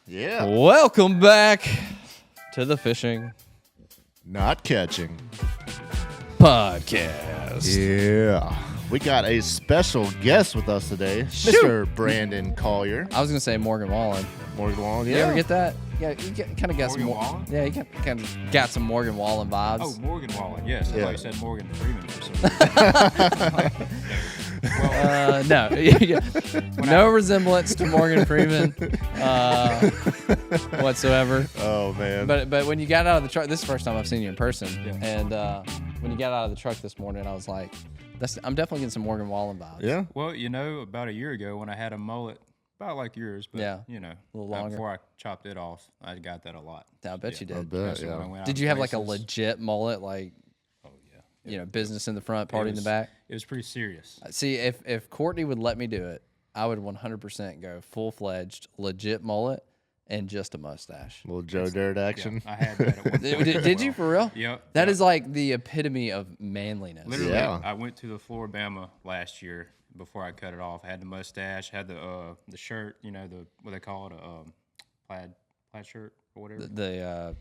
Yeah. Welcome back to the Fishing Not Catching Podcast. Yeah. We got a special guest with us today, Mr. Brandon Collier. I was gonna say Morgan Wallen. Morgan Wallen, yeah. You ever get that? Yeah, you kind of got Morgan some. Wallen? Yeah, you kind of got some Morgan Wallen vibes. Oh, Morgan Wallen, yes. I Yeah. thought you said Morgan Freeman for some reason. Well, No, no resemblance to Morgan Freeman whatsoever. Oh, man. But when you got out of the truck, this is the first time I've seen you in person, Yeah. and when you got out of the truck this morning, I was like, I'm definitely getting some Morgan Wallen vibes. Yeah. well, about a year ago when I had a mullet, about like yours, but Yeah. a little longer. before I chopped it off, I got that a lot. I bet you did. I bet, Especially when I yeah. went out Did you have like a places. legit mullet, like Oh yeah. business in the front, party in the back? It was pretty serious. See, if Courtney would let me do it, I would 100% go full-fledged, legit mullet and just a mustache. Little Joe Dirt action. I had that at one point. Did you for real? Yep. That is like the epitome of manliness. Literally, Yeah. I went to the Floribama last year before I cut it off. I had the mustache, had the shirt, the what they call it, plaid shirt or whatever. The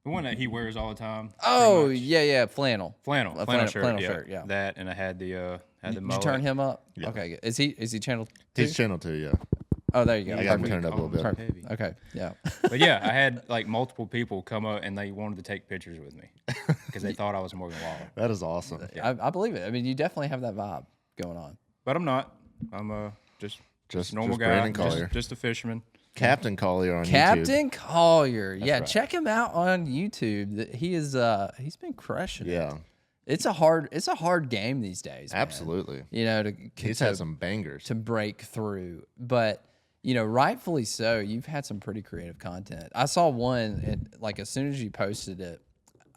The one that he wears all the time. oh pretty much. yeah, flannel. Flannel shirt. flannel yeah. shirt, yeah. That, and I had the Did you mullet. turn him up? Yeah. Okay, good. Is he channel 2? He's channel 2, yeah. Oh, there you go. I got him Perfect. turned up a little bit. Perfect. Heavy. Okay, yeah. But yeah, I had like multiple people come up and they wanted to take pictures with me because they thought I was Morgan Wallen. That is awesome. I believe it. I mean, you definitely have that vibe going on. But I'm not. I'm just Just normal guy. Brandon Collier. Just a fisherman. Captain Collier on YouTube. Captain Collier. Yeah, right. check him out on YouTube. He is he's been crushing it. Yeah, It's a hard game these days, man. absolutely. To He's had some bangers. to break through. But, rightfully so, you've had some pretty creative content. I saw one, and like as soon as you posted it,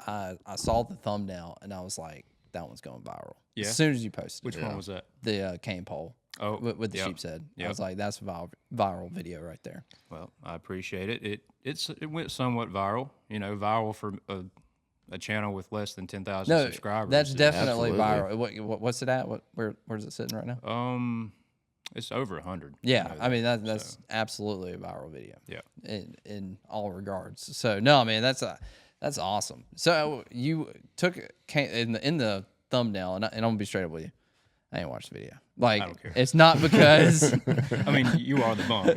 I saw the thumbnail and I was like, that one's going viral. Yeah? As soon as you posted Which it. one was that? The cane pole. Oh, with the yep. sheep's head. I Yep. was like, that's a viral video right there. Well, I appreciate it. It went somewhat viral. Viral for a channel with less than 10,000 No, subscribers. that's is- definitely Absolutely. viral. What's it at? Where's it sitting right now? It's over 100. Yeah, I mean that's absolutely a viral video. Yeah. In all regards. So no, man, that's awesome. So you took in the thumbnail, and I'm gonna be straight up with you. I ain't watched the video. Like, I don't care. It's not because I mean, you are the bum.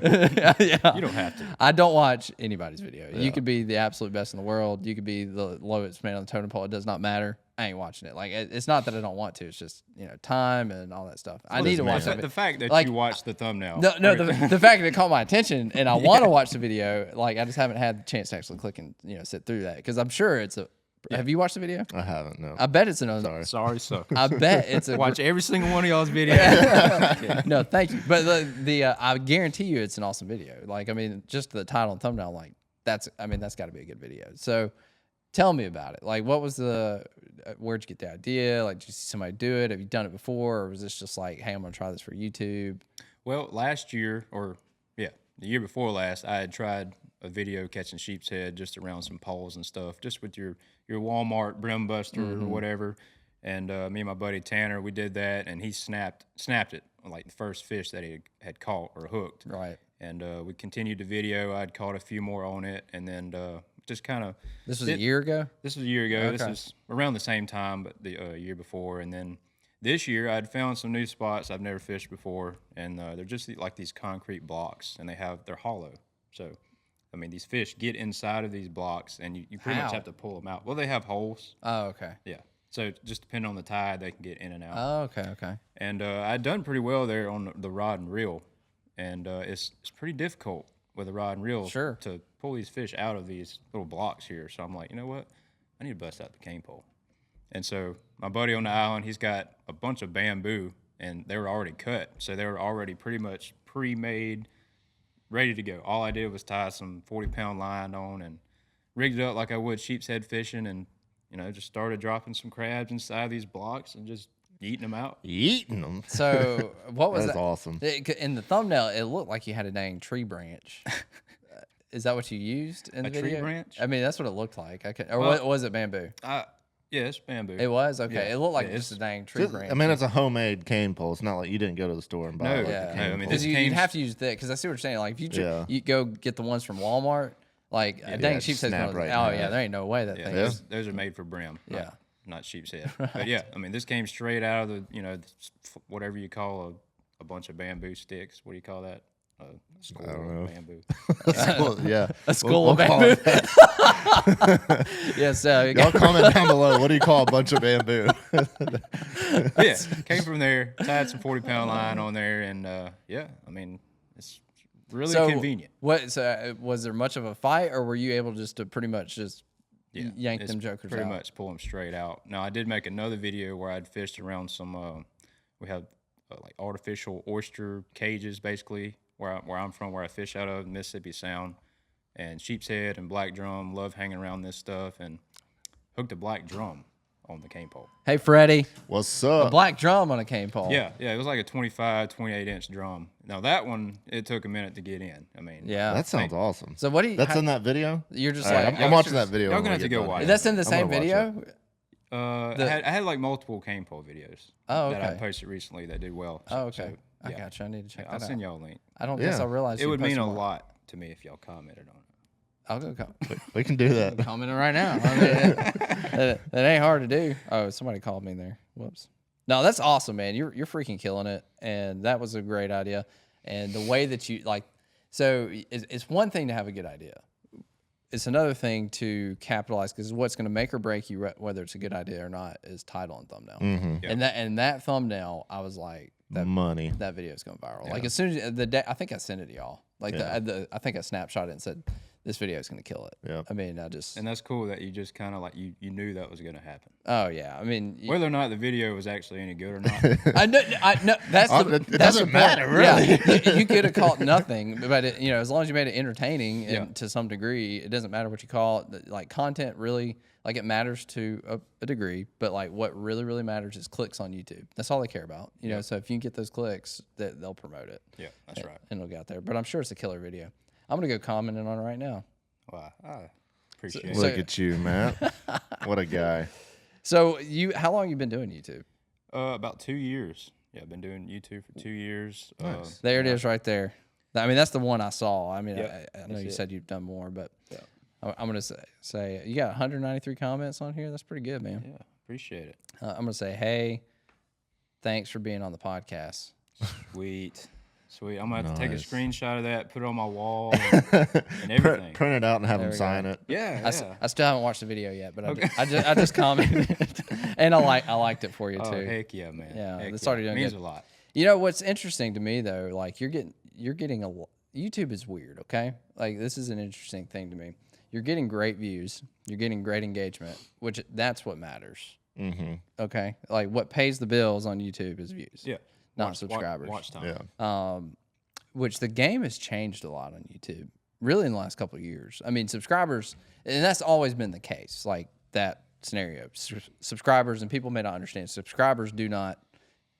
yeah. You don't have to. I don't watch anybody's video. You could be the absolute best in the world. You could be the lowest man on the totem pole. It does not matter. I ain't watching it. Like, it's not that I don't want to. It's just time and all that stuff. I need to watch that. The fact that Like, you watched the thumbnail. No, the fact that it caught my attention and I want to watch the video, like I just haven't had the chance to actually click and sit through that because I'm sure it's a. Have you watched the video? I haven't, no. I bet it's an. Sorry, sucker. I bet it's a. Watch every single one of y'all's videos. No, thank you. But I guarantee you it's an awesome video. Like, I mean, just the title and thumbnail, like that's got to be a good video. So tell me about it. Like, what was where'd you get the idea? Like, did you see somebody do it? Have you done it before? Or was this just like, hey, I'm going to try this for YouTube? Well, last year, the year before last, I had tried a video catching sheep's head just around some poles and stuff, just with your Walmart brim buster or whatever. And me and my buddy Tanner, we did that, and he snapped it like the first fish that he had caught or hooked. Right. And we continued the video. I'd caught a few more on it, and then just kind of. This was a year ago? This was a year ago. Okay. This is around the same time, but the year before. And then this year, I'd found some new spots I've never fished before, and they're just like these concrete blocks, and they're hollow. So, I mean, these fish get inside of these blocks, and you pretty much How? have to pull them out. Well, they have holes. Oh, okay. Yeah. So just depending on the tide, they can get in and out. Oh, okay. And I'd done pretty well there on the rod and reel, and it's pretty difficult with a rod and reel Sure. to pull these fish out of these little blocks here. So I'm like, you know what? I need to bust out the cane pole. And so my buddy on the island, he's got a bunch of bamboo, and they were already cut. So they were already pretty much pre-made, ready to go. All I did was tie some 40-pound line on and rigged it up like I would sheep's head fishing, and just started dropping some crabs inside these blocks and just eating them out. Eating them. So what was That's that? awesome. In the thumbnail, it looked like you had a dang tree branch. Is that what you used in the A tree video? branch? I mean, that's what it looked like. Or was it bamboo? Yeah, it's bamboo. It was okay. Yeah. It looked like Yeah, just a it's- dang tree Just- branch. I mean, it's a homemade cane pole. It's not like you didn't go to the store and buy No, like, yeah. the no, cane I mean, pole. this because you'd came- have to use thick. Because I see what you're saying. Like if you Yeah. you go get the ones from Walmart, like a dang Yeah, sheep's head. snap right in Oh half. yeah, there ain't no way that Yeah, thing. those are made for brim. Yeah. Not sheep's head. But yeah, I mean, this came straight out of whatever you call a bunch of bamboo sticks. What do you call that? A skull of bamboo. Well, yeah. A skull of call bamboo. it- Yes, Y'all comment down below. What do you call a bunch of bamboo? Yeah, came from there. Tied some 40-pound line on there, and yeah, I mean, it's really convenient. What? So was there much of a fight, or were you able just to pretty much just Yeah, yank it's them jokers pretty out? much pull them straight out. Now I did make another video where I'd fished around some. We have like artificial oyster cages, basically where I'm from, where I fish out of Mississippi Sound, and sheep's head and black drum. Love hanging around this stuff, and hooked a black drum on the cane pole. Hey, Freddie, What's a up? black drum on a cane pole. Yeah, it was like a 25, 28-inch drum. Now that one, it took a minute to get in. I mean, Yeah. That sounds awesome. So what do you? That's how- in that video? You're just All right, like I'm watching that video. y'all when gonna we have to get go done watch here. it. that's in the I'm same gonna watch video. I had like multiple cane pole videos Oh, that I okay. posted recently that did well. Oh, okay. I yeah. got you. I need to check I'll that send out. y'all a link. I don't guess Yeah. I realized It you would mean posted a more. lot to me if y'all commented on it. I'll go We can do that. commenting right now. I mean, that ain't hard to do. Oh, somebody called me there. Whoops. No, that's awesome, man. You're freaking killing it, and that was a great idea. And the way that you like, so it's one thing to have a good idea. It's another thing to capitalize, because what's going to make or break you, whether it's a good idea or not, is title and thumbnail. Mm-hmm. Yeah. And that thumbnail, I was like, Money. that video is going viral. Like as soon as the day, I think I sent it to y'all. Like Yeah. I think I snapshot it and said, this video is going to kill it. Yeah. I mean, I just, And that's cool that you just kind of like you knew that was going to happen. oh yeah. I mean, Whether or not the video was actually any good or not. I know, that's the, It that's doesn't the point. matter, really. Yeah, you could have called nothing, but as long as you made it entertaining and Yeah. to some degree, it doesn't matter what you call it. Like content really, like it matters to a degree, but like what really matters is clicks on YouTube. That's all they care about, you know. So if you can get those clicks, they'll promote it. Yeah, that's right. And it'll get out there. But I'm sure it's a killer video. I'm gonna go commenting on it right now. Wow, I appreciate it. Look at you, Matt. What a guy. So how long you been doing YouTube? About 2 years. Yeah, I've been doing YouTube for 2 years. Nice. There it is, right there. I mean, that's the one I saw. I mean, Yep, I know that's you it. said you've done more, but Yeah. I'm gonna say you got 193 comments on here. That's pretty good, man. Yeah, appreciate it. I'm gonna say, hey, thanks for being on the podcast. Sweet. I'm gonna have to take a Nice. screenshot of that, put it on my wall, and everything. Print it out and have There him we sign go. it. Yeah, I, yeah. I still haven't watched the video yet, but I just commented, and I liked it for you Oh too. heck yeah, man. Yeah, Heck it's already doing means good. a lot. You know what's interesting to me though, like you're getting YouTube is weird, okay? Like this is an interesting thing to me. You're getting great views, you're getting great engagement, which that's what matters. Mm-hmm. Okay, like what pays the bills on YouTube is views, Yeah. not subscribers. Watch time. Yeah. Which the game has changed a lot on YouTube, really in the last couple of years. I mean, subscribers, and that's always been the case, like that scenario. Subscribers, and people may not understand, subscribers do not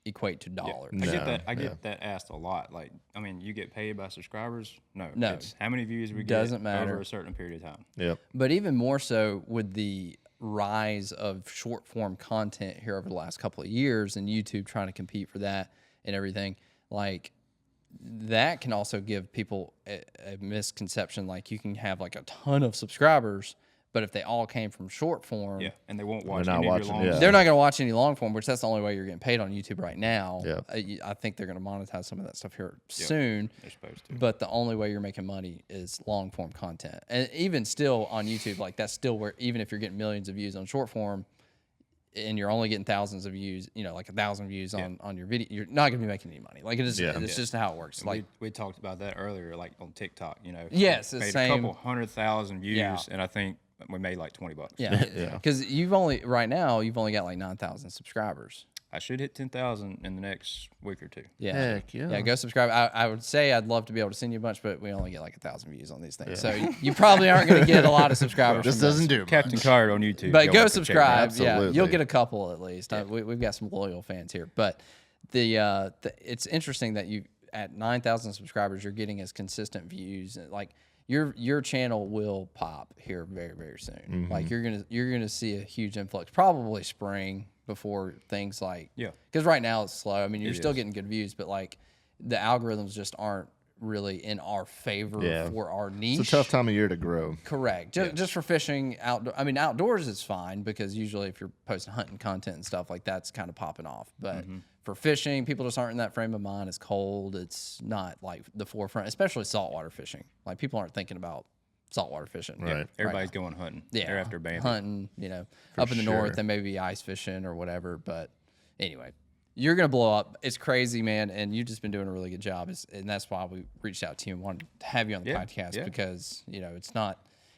equate to dollars. I get No, that. I get that asked a lot. Like, I mean, you get paid by subscribers? No. No. It's how many views we Doesn't get matter. over a certain period of time. Yep. But even more so with the rise of short form content here over the last couple of years, and YouTube trying to compete for that and everything, like that can also give people a misconception. Like you can have like a ton of subscribers, but if they all came from short form, Yeah, and they won't watch not any watching, of your long yeah. stuff. they're not going to watch any long form, which that's the only way you're getting paid on YouTube right now. Yeah. I think they're going to monetize some of that stuff here soon. They're supposed to. But the only way you're making money is long form content. And even still on YouTube, like that's still where, even if you're getting millions of views on short form and you're only getting thousands of views, like 1,000 views on your video, you're not going to be making any money. Like it's just how it works. And Like, we talked about that earlier, like on TikTok. Yes, we the made same- a couple 100,000 views, Yeah. and I think we made like $20. yeah. Yeah. Because right now, you've only got like 9,000 subscribers. I should hit 10,000 in the next week or two. Yeah. Heck yeah. Yeah, go subscribe. I would say I'd love to be able to send you a bunch, but we only get like 1,000 views on these things. So you probably aren't going to get a lot of subscribers. Just from this. doesn't do Captain much. Card on YouTube. But y'all go have to check it out. subscribe. Yeah, Absolutely. you'll get a couple at least. We've got some loyal fans here. But it's interesting that at 9,000 subscribers, you're getting as consistent views. Like your channel will pop here very, very soon. Like you're gonna see a huge influx, probably spring before things like because right now it's slow. I mean, you're still getting good views, but like the algorithms just aren't really in our favor for our niche. It's a tough time of year to grow. Correct. Just for fishing outdoor. I mean, outdoors is fine because usually if you're posting hunting content and stuff like that's kind of popping off. But for fishing, people just aren't in that frame of mind. It's cold. It's not like the forefront, especially saltwater fishing. Like people aren't thinking about saltwater fishing. Right. Everybody's going hunting. Yeah. They're after bamboo. Hunting, up in the north, they may be ice fishing or whatever. But anyway, you're going to blow up. It's crazy, man. And you've just been doing a really good job. And that's why we reached out to you and wanted to have you on the podcast because,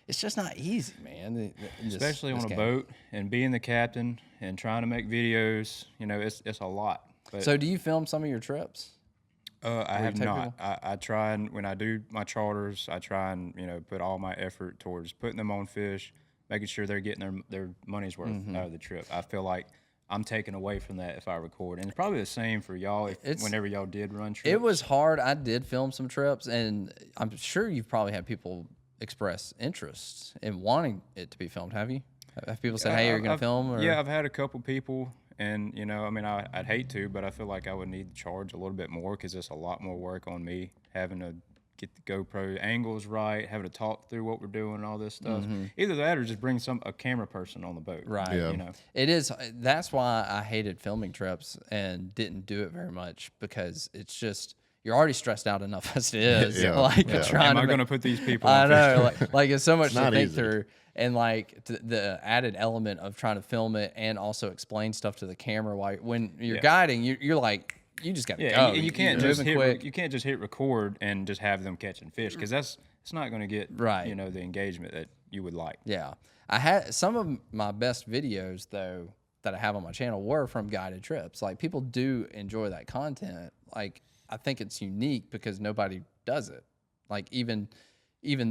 it's just not easy, man. Especially on a boat and being the captain and trying to make videos, it's a lot. But, so do you film some of your trips? I have not. I try and when I do my charters, I try and, put all my effort towards putting them on fish, making sure they're getting their money's worth out of the trip. I feel like I'm taken away from that if I record. And it's probably the same for y'all whenever y'all did run trips. It was hard. I did film some trips, and I'm sure you've probably had people express interest in wanting it to be filmed. Have you? Have people said, hey, are you going to film? Or? Yeah, I've had a couple people. And, I'd hate to, but I feel like I would need to charge a little bit more because it's a lot more work on me having to get the GoPro angles right, having to talk through what we're doing and all this stuff. Either that or just bring a camera person on the boat. Right. Yeah. It is. That's why I hated filming trips and didn't do it very much because it's just, you're already stressed out enough as it is. Am I going to put these people I on know. Like it's so much to think easy. through. And like the added element of trying to film it and also explain stuff to the camera while when you're guiding, you're like, you just got to go. And you can't just hit record and just have them catching fish because it's not going to get the engagement that you would like. Yeah, I had some of my best videos though that I have on my channel were from guided trips. Like people do enjoy that content. Like I think it's unique because nobody does it. Like even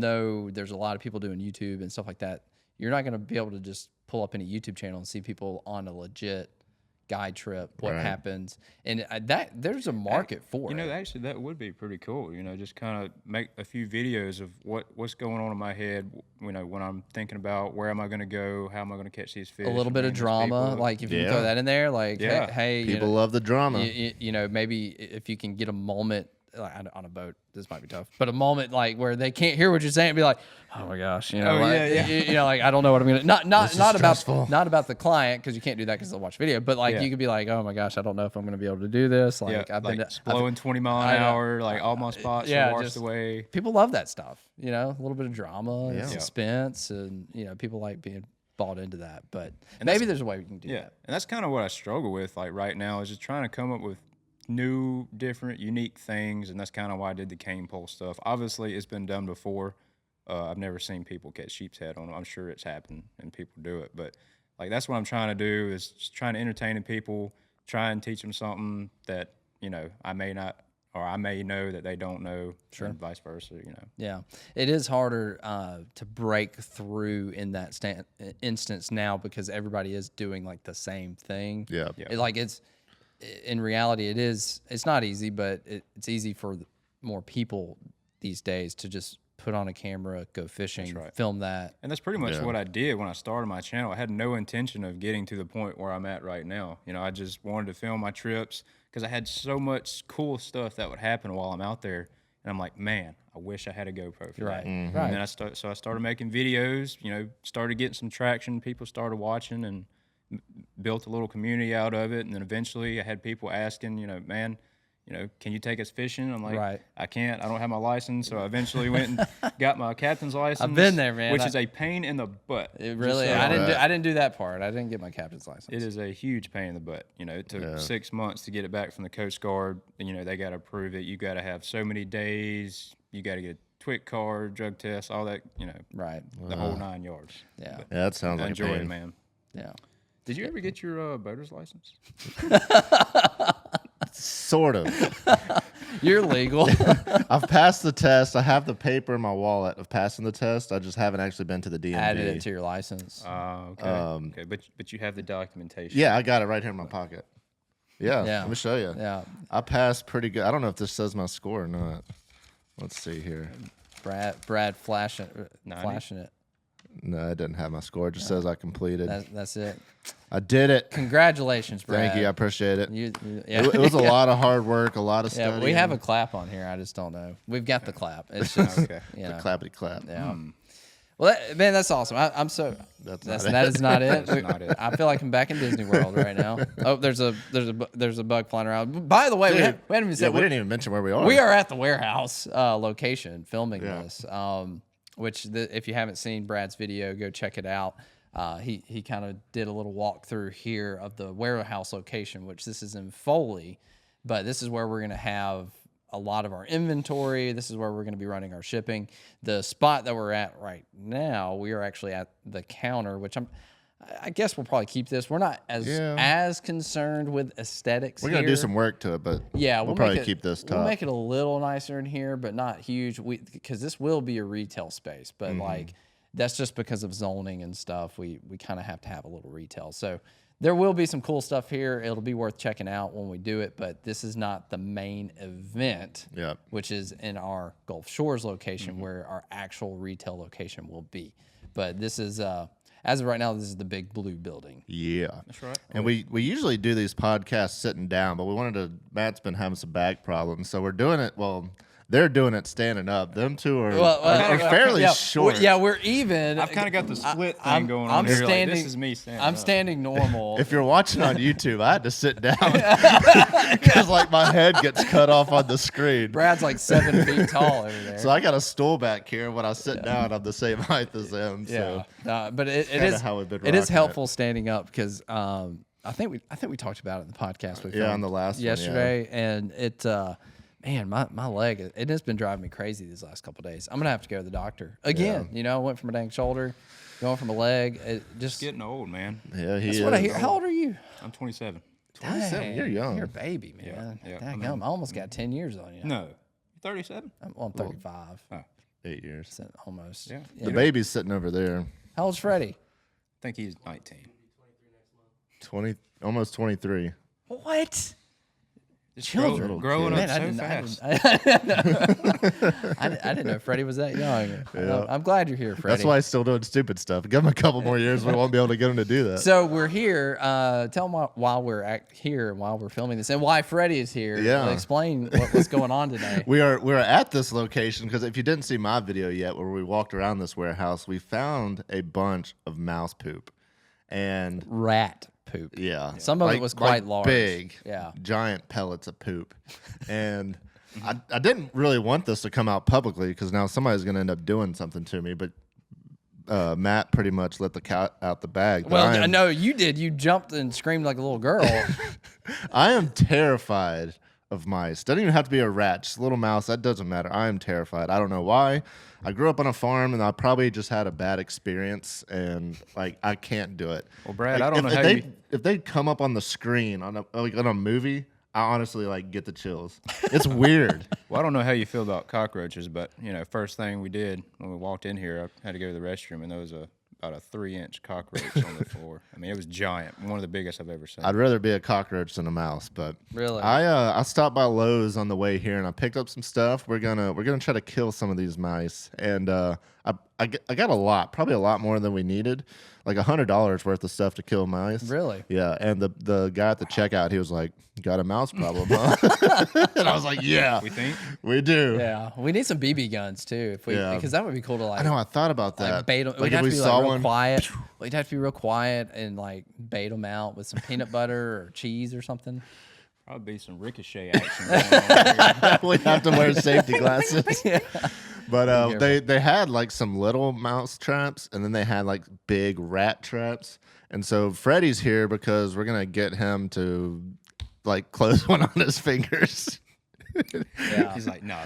though there's a lot of people doing YouTube and stuff like that, you're not going to be able to just pull up any YouTube channel and see people on a legit guide trip, what happens. And there's a market for it. Actually, that would be pretty cool. Just kind of make a few videos of what's going on in my head, when I'm thinking about where am I going to go, how am I going to catch these fish. A little bit of drama, like if you can throw that in there, like, hey. People love the drama. Maybe if you can get a moment, like on a boat, this might be tough, but a moment like where they can't hear what you're saying and be like, oh my gosh, like I don't know what I'm gonna not about the client because you can't do that because they'll watch video, but like you could be like, oh my gosh, I don't know if I'm gonna be able to do this. Like I've been blowing 20 mile an hour, like all my spots are washed away. People love that stuff, a little bit of drama, and suspense, and people like being bought into that. But maybe there's a way we can do that. And that's kind of what I struggle with, like right now, is just trying to come up with new, different, unique things, and that's kind of why I did the cane pole stuff. Obviously, it's been done before. I've never seen people catch sheep's head on them. I'm sure it's happened and people do it, but like that's what I'm trying to do is just trying to entertain people, try and teach them something that I may not, or I may know that they don't know, and vice versa. Yeah, it is harder to break through in that instance now because everybody is doing like the same thing. Yeah. In reality, it's not easy, but it's easy for more people these days to just put on a camera, go fishing, film that. And that's pretty much what I did when I started my channel. I had no intention of getting to the point where I'm at right now. I just wanted to film my trips because I had so much cool stuff that would happen while I'm out there. And I'm like, man, I wish I had a GoPro for that. And then I started making videos, started getting some traction. People started watching and built a little community out of it, and then eventually I had people asking, man, can you take us fishing? I'm like, I can't. I don't have my license. So I eventually went and got my captain's license. I've been there, man. Which is a pain in the butt. It really. I didn't do that part. I didn't get my captain's license. It is a huge pain in the butt. It took 6 months to get it back from the Coast Guard. They got to approve it. You got to have so many days. You got to get a TWIC card, drug test, all that. The whole 9 yards. Yeah. But that sounds like enjoy a pain. it, man. Yeah. Did you ever get your boater's license? Sort of. You're legal. I've passed the test. I have the paper in my wallet of passing the test. I just haven't actually been to the DMV. Added it to your license. Okay. Okay, but you have the documentation. Yeah, I got it right here in my pocket. Yeah, Yeah. let me show you. Yeah. I passed pretty good. I don't know if this says my score or not. Let's see here. Brad flashing it. No, it doesn't have my score. It just says I completed. That's it. I did it. Congratulations, Brad. Thank you. I appreciate it. Yeah. It was a lot of hard work, a lot of studying. Yeah, we have a clap on here. I just don't know. We've got the clap. It's just Okay. you know. clappity clap. Yeah. Well, man, that's awesome. I'm so. That is not it. That's not it. I feel like I'm back in Disney World right now. Oh, there's a bug flying around. By the way, we haven't even said we didn't even mention where we are. we are at the warehouse location filming Yeah. this. If you haven't seen Brad's video, go check it out. He kind of did a little walkthrough here of the warehouse location, which this is in Foley, but this is where we're going to have a lot of our inventory. This is where we're going to be running our shipping. The spot that we're at right now, we are actually at the counter, which I guess we'll probably keep this. We're not as concerned with aesthetics. We're gonna do some work to it, but yeah, we'll probably keep this top. We'll make it a little nicer in here, but not huge. Because this will be a retail space, but like that's just because of zoning and stuff. We kind of have to have a little retail. So there will be some cool stuff here. It'll be worth checking out when we do it, but this is not the main event, which is in our Gulf Shores location where our actual retail location will be. But this is as of right now, this is the big blue building. Yeah. That's right. And we usually do these podcasts sitting down, but Matt's been having some back problems, so we're doing it, they're doing it standing up. Them two are fairly short. We're even. I've kind of got the split thing going on I'm here. standing. Like, this is me standing I'm up. standing normal. If you're watching on YouTube, I had to sit down because like my head gets cut off on the screen. Brad's like 7 feet tall over there. So I got a stool back here. When I sit down, I'm the same height as them. So but it is how we've been it is rocking helpful standing up because I think we talked about it in the podcast. We filmed on the last one, yesterday, and it. Man, my leg, it has been driving me crazy these last couple of days. I'm going to have to go to the doctor again. You know, I went from a dang shoulder, going from a leg. It just Getting old, man. Yeah, that's what I hear. How old are you? I'm 27. 27. You're young. You're a baby, man. Yeah. Dang, I almost got 10 years on you. No. 37? I'm 35. 8 years. So almost. Yeah. The baby's sitting over there. How old's Freddie? I think he's 19. 20, almost 23. What? Children growing up so fast. I didn't know Freddie was that young. I'm glad you're here, Freddie. That's why he's still doing stupid stuff. Give him a couple more years, we won't be able to get him to do that. So we're here. Tell them while we're here, while we're filming this, and why Freddie is here. Yeah. Explain what's going on today. We're at this location because if you didn't see my video yet, where we walked around this warehouse, we found a bunch of mouse poop and rat poop. Yeah. Some of it was quite large. Big. Yeah. Giant pellets of poop. And I didn't really want this to come out publicly because now somebody's going to end up doing something to me. But Matt pretty much let the cat out the bag. Well, no, you did. You jumped and screamed like a little girl. I am terrified of mice. Doesn't even have to be a rat. Just a little mouse. That doesn't matter. I am terrified. I don't know why. I grew up on a farm, and I probably just had a bad experience, and like I can't do it. Well, Brad, like, I don't know how if they come up on the screen on a movie, I honestly like get the chills. It's weird. Well, I don't know how you feel about cockroaches, but first thing we did when we walked in here, I had to go to the restroom, and there was about a 3-inch cockroach on the floor. I mean, it was giant, one of the biggest I've ever seen. I'd rather be a cockroach than a mouse, but really, I stopped by Lowe's on the way here, and I picked up some stuff. We're gonna try to kill some of these mice, and I got a lot, probably a lot more than we needed, like $100 worth of stuff to kill mice. Really? Yeah. And the guy at the checkout, he was like, "Got a mouse problem, huh?" And I was like, "Yeah, We think we do." Yeah, we need some BB guns too, because that would be cool to like. I know. I thought about that. Like bait them. Like We'd if have we to be saw like real one, quiet. We'd have to be real quiet and like bait them out with some peanut butter or cheese or something. probably be some ricochet action going on. we have to wear safety glasses. Yeah. But they had like some little mouse traps, and then they had like big rat traps. And so Freddie's here because we're gonna get him to like close one on his fingers. Yeah. He's like, no.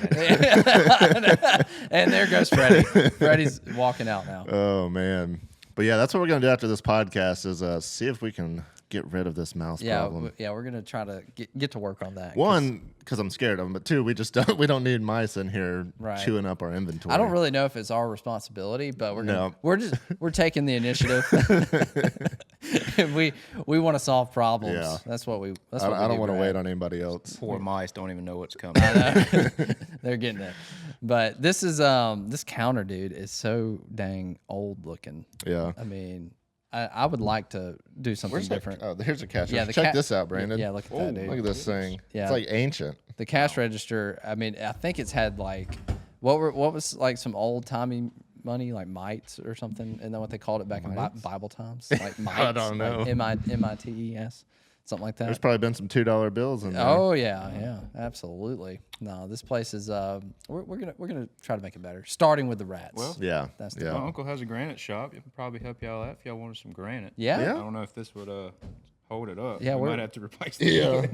And there goes Freddie. Freddie's walking out now. Oh man. But yeah, that's what we're gonna do after this podcast is see if we can get rid of this mouse problem. We're gonna try to get to work on that. One, because I'm scared of them, but two, we don't need mice in here chewing up our inventory. I don't really know if it's our responsibility, but we're taking the initiative. we want to solve problems. Yeah. That's what we. That's I, what we I don't do, want to Brad. wait on anybody else. Poor mice don't even know what's coming. They're getting it. But this is this counter, dude, is so dang old looking. Yeah. I mean, I would like to do something Where's that? different. Oh, here's a cash Yeah, register. the Check ca- this out, Brandon. Yeah, look at that, dude. Look at this thing. Yeah. It's like ancient. The cash register. I mean, I think it's had like what was like some old timey money, like mites or something. Isn't that what they called it back in Bible times? Like mites. don't know. Like M-I-T-E-S, something like that. There's probably been some $2 bills in there. Oh yeah, absolutely. No, this place is we're gonna try to make it better. Starting with the rats. Well, Yeah. That's the yeah. My uncle has a granite shop. It could probably help y'all out if y'all wanted some granite. yeah. Yeah. I don't know if this would hold it up. Yeah, we we're- might have to replace it. Yeah.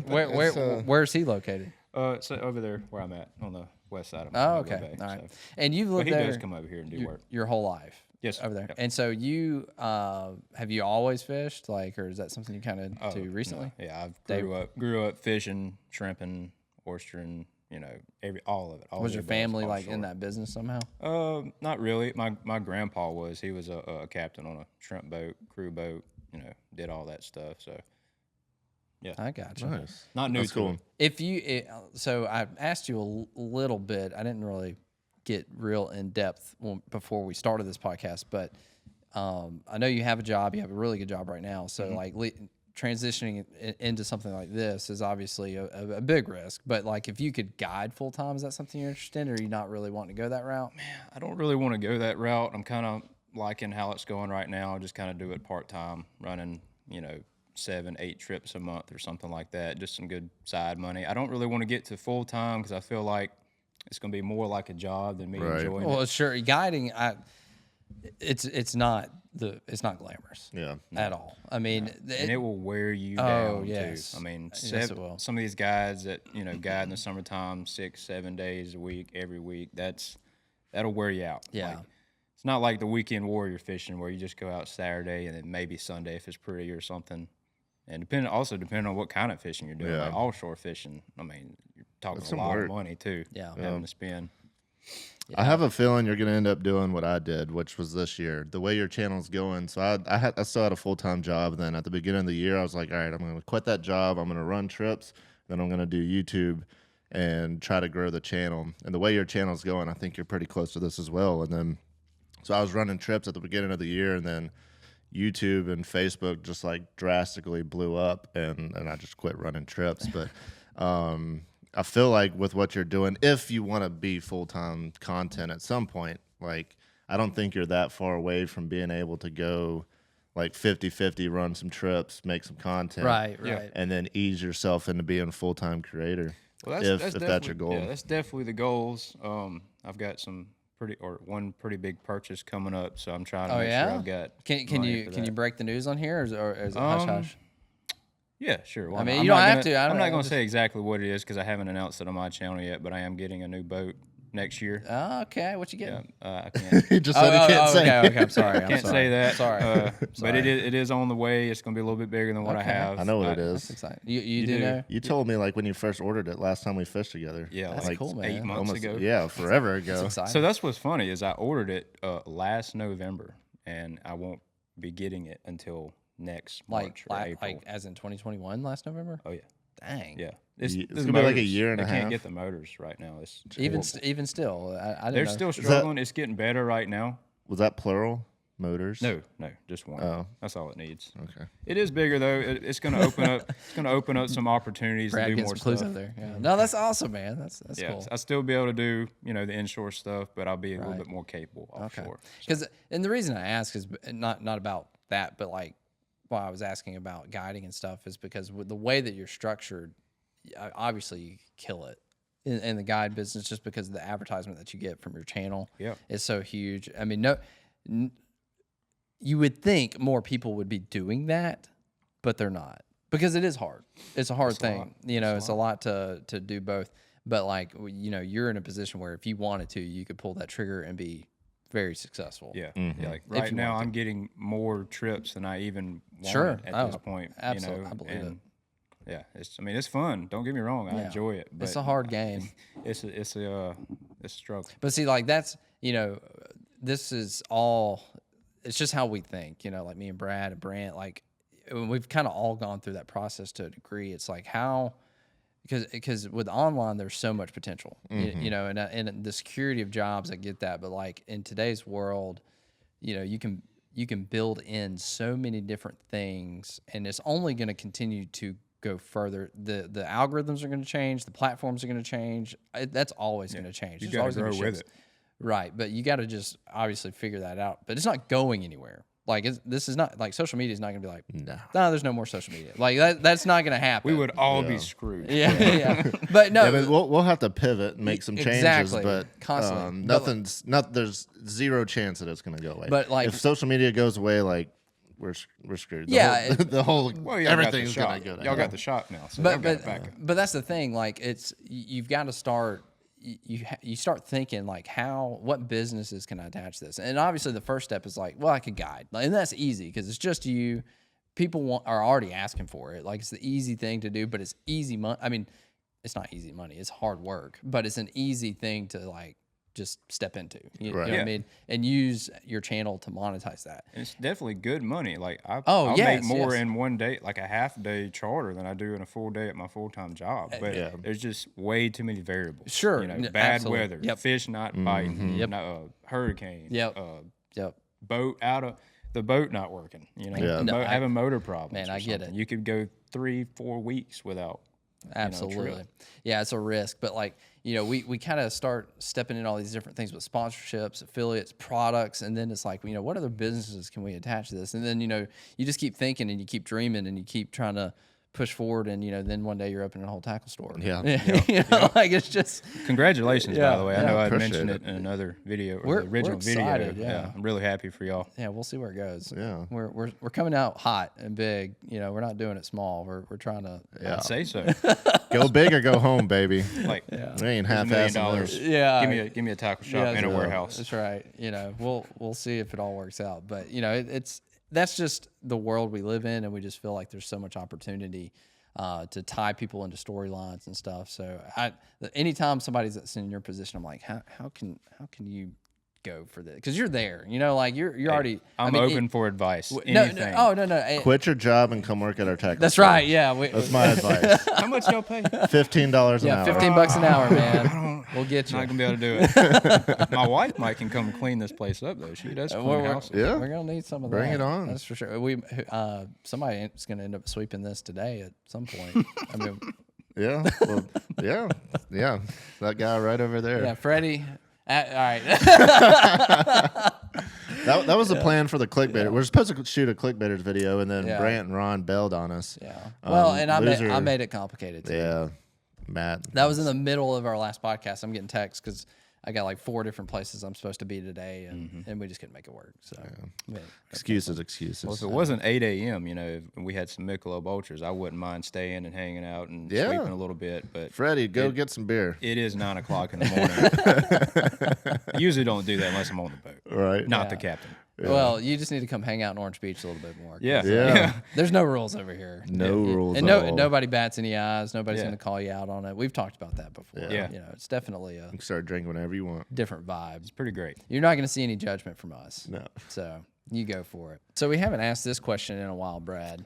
Where's he located? So over there where I'm at on the west side of Oh, Mobile okay. Bay, All right. so. And you've But lived he there does come over here and do work. your whole life. Yes, sir. Over there. Yep. And so you have you always fished, like, or is that something you kind of Oh, do recently? no. Yeah, I've grew up fishing, shrimping, oystering. You know, all of it. All Was of your the above, family like in offshore. that business somehow? Not really. My grandpa was. He was a captain on a shrimp boat, crew boat. You know, did all that stuff. So I got you. Nice. not new That's to cool. it. If you so I asked you a little bit. I didn't really get real in depth before we started this podcast, but I know you have a job. You have a really good job right now. So like transitioning into something like this is obviously a big risk. But like if you could guide full time, is that something you're interested in, or are you not really wanting to go that route? I don't really want to go that route. I'm kind of liking how it's going right now. I just kind of do it part time, running 7-8 trips a month or something like that. Just some good side money. I don't really want to get to full time because I feel like it's going to be more like a job than me Right. enjoying Well, it. sure, guiding. It's not glamorous. Yeah. At all. I mean, And it will wear you Oh, down yes. too. I mean, Yes, it will. some of these guys that guide in the summertime 6-7 days a week, every week. That'll wear you out. Yeah. Like, it's not like the weekend warrior fishing where you just go out Saturday and then maybe Sunday if it's pretty or something. And depending on what kind of fishing you're doing. Yeah. Like offshore fishing, I mean, you're talking That's a some lot work. of money too. Yeah. Having to spend. I have a feeling you're going to end up doing what I did, which was this year. The way your channel's going, so I still had a full-time job. Then at the beginning of the year, I was like, all right, I'm going to quit that job. I'm going to run trips. Then I'm going to do YouTube and try to grow the channel. And the way your channel's going, I think you're pretty close to this as well. And then, so I was running trips at the beginning of the year, and then YouTube and Facebook just like drastically blew up, and I just quit running trips. But I feel like with what you're doing, if you want to be full-time content at some point, like I don't think you're that far away from being able to go like 50-50, run some trips, make some content, right. and then ease yourself into being a full-time creator. Well, if that's your goal. Yeah, that's definitely the goals. I've got one pretty big purchase coming up, so I'm trying to Oh make yeah. sure I've got. Can money you for can you that. break the news on here, or is it hush hush? Yeah, sure. why I mean, not? you I'm don't not have gonna- to. I I'm don't not know, going to just- say exactly what it is because I haven't announced it on my channel yet. But I am getting a new boat next year. Oh, okay, what you getting? I can't. He just said he can't say. Okay, I'm sorry. I'm Can't sorry. say that. Sorry. But Sorry. it is on the way. It's going to be a little bit bigger than what I Okay. have. I know what it That's is. exciting. You do. know? You told me like when you first ordered it last time we fished together. Yeah, That's like cool, man. 8 months Almost, ago. yeah, forever ago. That's exciting. So that's what's funny is I ordered it last November, and I won't be getting it until next March or April. like as in 2021, last November. Oh yeah, Dang. yeah. It's the gonna be like a motors, year and a They can't half. get the motors right now. It's Even horrible. even still, I didn't They're know. still struggling. It's getting better right now. Was that plural? Motors? No, just one. Oh. That's all it needs. Okay. It is bigger though. It's going to open up. It's going to open up some opportunities Brad to do getting more some clues stuff. out there. Yeah. No, that's awesome, man. That's Yeah, cool. I still be able to do the inshore stuff, but I'll be a little Right. bit more capable Okay. offshore. Because and the reason I ask is not about that, but like why I was asking about guiding and stuff is because with the way that you're structured, obviously you kill it in the guide business just because of the advertisement that you get from your channel. Yeah. Is so huge. I mean, you would think more people would be doing that, but they're not because it is hard. It's a hard thing. It's a lot to do both. But like you're in a position where if you wanted to, you could pull that trigger and be very successful. Yeah, Mm-hmm. yeah. Like If right you now, wanted I'm getting more trips than I even wanted Sure. at Oh, this point. absolutely. I believe it. Yeah, it's fun. Don't get me wrong, I Yeah. enjoy it. But It's a hard game. It's a struggle. But see, like that's this is all. It's just how we think. Like me and Brad and Brant. Like we've kind of all gone through that process to a degree. It's like how, because with online there's so much potential, you know, and the security of jobs, I get that, but like in today's world, you know, you can build in so many different things, and it's only going to continue to go further. The algorithms are going to change, the platforms are going to change. That's always going to change. You There's got to always gonna grow be with shifts. it. Right, but you got to just obviously figure that out. But it's not going anywhere. Like this is not like social media is not going to be like, no, there's no more social media. Like that's not going to happen. We would all be screwed. yeah. But no, Yeah, but we'll have to pivot and make some changes, Exactly. but Constantly. there's zero chance that it's going to go away. But, like- if social media goes away, like we're screwed. Yeah, the whole Well, y'all everything's got going the to shop. go down. Y'all got the shop now, so but y'all got it back up. but that's the thing. Like you've got to start. You start thinking like what businesses can I attach this, and obviously the first step is like, well, I could guide, and that's easy because it's just you. People are already asking for it. Like it's the easy thing to do, but it's easy money. I mean, it's not easy money. It's hard work, but it's an easy thing to like just step into. You know what I mean? And use your channel to monetize that. And it's definitely good money. Like Oh, I'll yes, make more yes. in one day, like a half day charter, than I do in a full day at my full time job. But there's just way too many variables. Sure, you know, n- bad absolutely. weather, Yep. fish not biting, hurricane, Yep. Yep. boat out of the boat not working. You know, Yeah. No, having motor problems. Man, or I get something. it. You could go 3-4 weeks without. Absolutely. Yeah, it's a risk. But like, you know, we kind of start stepping in all these different things with sponsorships, affiliates, products, and then it's like, you know, what other businesses can we attach to this? And then, you know, you just keep thinking and you keep dreaming and you keep trying to push forward, and you know, then one day you're opening a whole tackle store. Yeah. You know, like it's just Congratulations, by the way. I know I appreciate mentioned it. it in another video, or We're- the original we're excited, video. yeah. I'm really happy for y'all. yeah, we'll see where it goes. Yeah. We're coming out hot and big. You know, we're not doing it small. We're trying to. I'd say so. Go big or go home, baby. Like, We ain't here's $1 half million. assing Yeah. Give me a tackle shop and a warehouse. That's right. You know, we'll see if it all works out. But you know, that's just the world we live in, and we just feel like there's so much opportunity to tie people into storylines and stuff. So anytime somebody's that's in your position, I'm like, how can you go for this? Because you're there. You know, like you're already. I'm open for advice. No, Anything. no. Quit your job and come work at our tackle. That's store. right. Yeah. That's my advice. How much y'all pay? $15 an Yeah, hour. $15 an hour, man. We'll get you. Not gonna be able to do it. My wife might can come clean this place up though. She does clean houses. Yeah. We're gonna need some of Bring that. it on. That's for sure. Somebody is gonna end up sweeping this today at some point. I mean, Yeah. Well, yeah. That guy right over there. yeah, Freddie. All right. That was the plan for the clickbait. We're supposed to shoot a clickbaiters video, and then Yeah. Brant and Ron bailed on us. Yeah. Well, and I Loser- made it complicated too. Yeah. Matt. That was in the middle of our last podcast. I'm getting texts because I got like 4 different places I'm supposed to be today, and we just couldn't make it work. So, yeah. Excuses. Well, if it wasn't 8 a.m., you know, if we had some Michelob Ultras, I wouldn't mind staying and hanging out and Yeah. sleeping a little bit. But Freddie, go get some beer. it is 9 o'clock in the morning. I usually don't do that unless I'm on the boat. Right. Not the captain. Well, you just need to come hang out in Orange Beach a little bit more. Yeah. Yeah. There's no rules over here. No rules And at all. nobody bats any eyes. Nobody's Yeah. going to call you out on it. We've talked about that before. Yeah. You know, it's definitely a You can start drinking whenever you want. different vibe. It's pretty great. You're not going to see any judgment from us. No. So you go for it. So we haven't asked this question in a while, Brad.